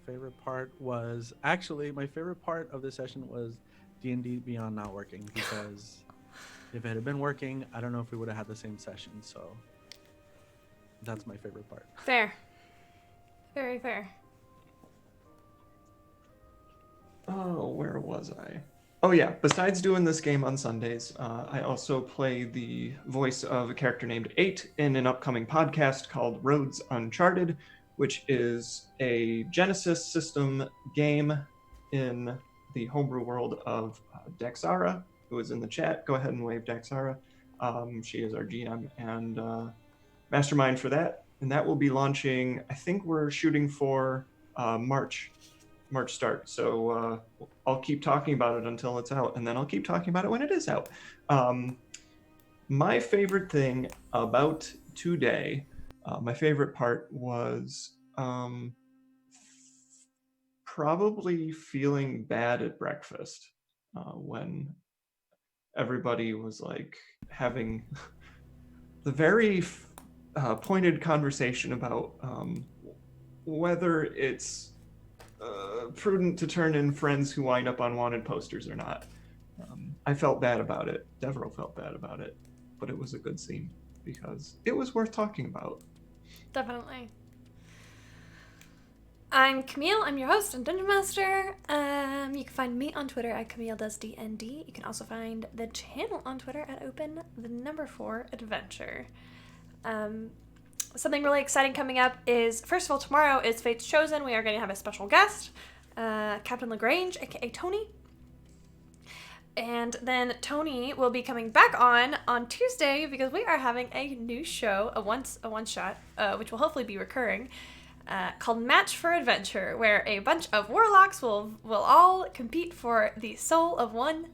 S4: Favorite part was actually my favorite part of the session was D&D Beyond not working, because if it had been working, I don't know if we would have had the same session. So that's my favorite part.
S5: Fair. Very fair.
S8: Oh, where was I? Oh yeah, besides doing this game on Sundays, I also play the voice of a character named 8 in an upcoming podcast called Roads Uncharted, which is a Genesis system game in the homebrew world of Daxara, who is in the chat. Go ahead and wave Daxara. She is our GM and mastermind for that. And that will be launching, I think we're shooting for March start. So I'll keep talking about it until it's out, and then I'll keep talking about it when it is out. My favorite thing about today, my favorite part was probably feeling bad at breakfast when everybody was like having the very pointed conversation about whether it's prudent to turn in friends who wind up on wanted posters or not. I felt bad about it. Devereux felt bad about it, but it was a good scene because it was worth talking about.
S5: Definitely. I'm Camille. I'm your host and Dungeon Master. You can find me on Twitter at CamilleDoesDND. You can also find the channel on Twitter at Open4Adventure. Something really exciting coming up is, first of all, tomorrow is Fate's Chosen. We are going to have a special guest, Captain LaGrange, aka Tony. And then Tony will be coming back on Tuesday because we are having a new show, a one shot, which will hopefully be recurring, called Match for Adventure, where a bunch of warlocks will all compete for the soul of one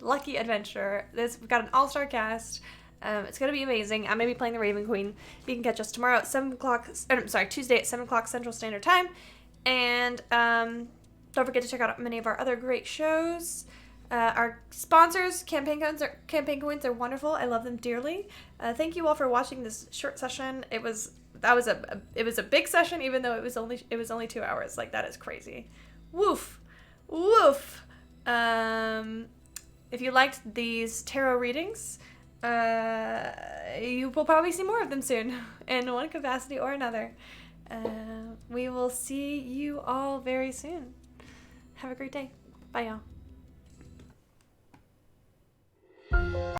S5: lucky adventurer. We've got an all-star cast. It's going to be amazing. I'm going to be playing the Raven Queen. You can catch us tomorrow at Tuesday at 7 o'clock Central Standard Time. And don't forget to check out many of our other great shows. Our sponsors, Campaign Coins, are wonderful. I love them dearly. Thank you all for watching this short session. It was a big session, even though it was only 2 hours. Like, that is crazy. Woof. If you liked these tarot readings, you will probably see more of them soon in one capacity or another. We will see you all very soon. Have a great day. Bye, y'all.